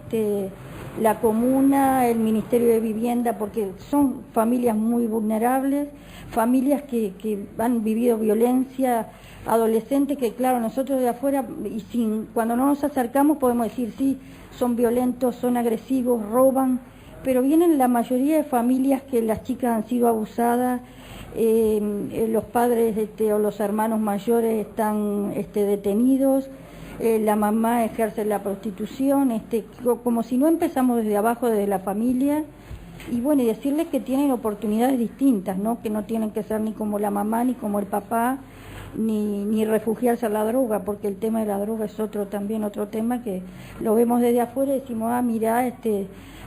la comuna, el Ministerio de Vivienda, porque son familias muy vulnerables, familias que han vivido violencia, adolescentes que, claro, nosotros de afuera, cuando no nos acercamos podemos decir, sí, son violentos, son agresivos, roban, pero vienen la mayoría de familias que las chicas han sido abusadas, los padres o los hermanos mayores están detenidos, la mamá ejerce la prostitución, como si no empezamos desde abajo, desde la familia. Y bueno, y decirles que tienen oportunidades distintas, ¿no? Que no tienen que ser ni como la mamá, ni como el papá, ni refugiarse a la droga, porque el tema de la droga es otro tema que lo vemos desde afuera y decimos, mirá,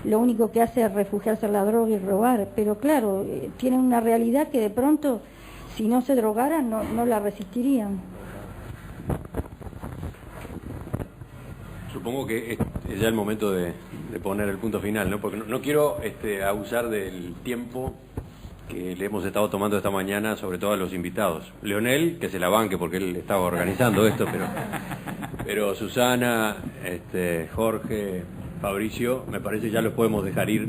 lo único que hace es refugiarse a la droga y robar. Pero claro, tienen una realidad que de pronto, si no se drogaran, no la resistirían. Supongo que es ya el momento de poner el punto final, ¿no? Porque no quiero abusar del tiempo que le hemos estado tomando esta mañana, sobre todo a los invitados. Leonel, que se la banque porque él estaba organizando esto, pero Susana, Jorge, Fabricio, me parece ya los podemos dejar ir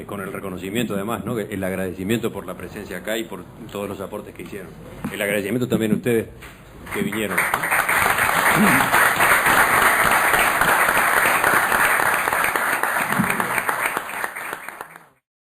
con el reconocimiento además, ¿no? El agradecimiento por la presencia acá y por todos los aportes que hicieron. El agradecimiento también a ustedes que vinieron.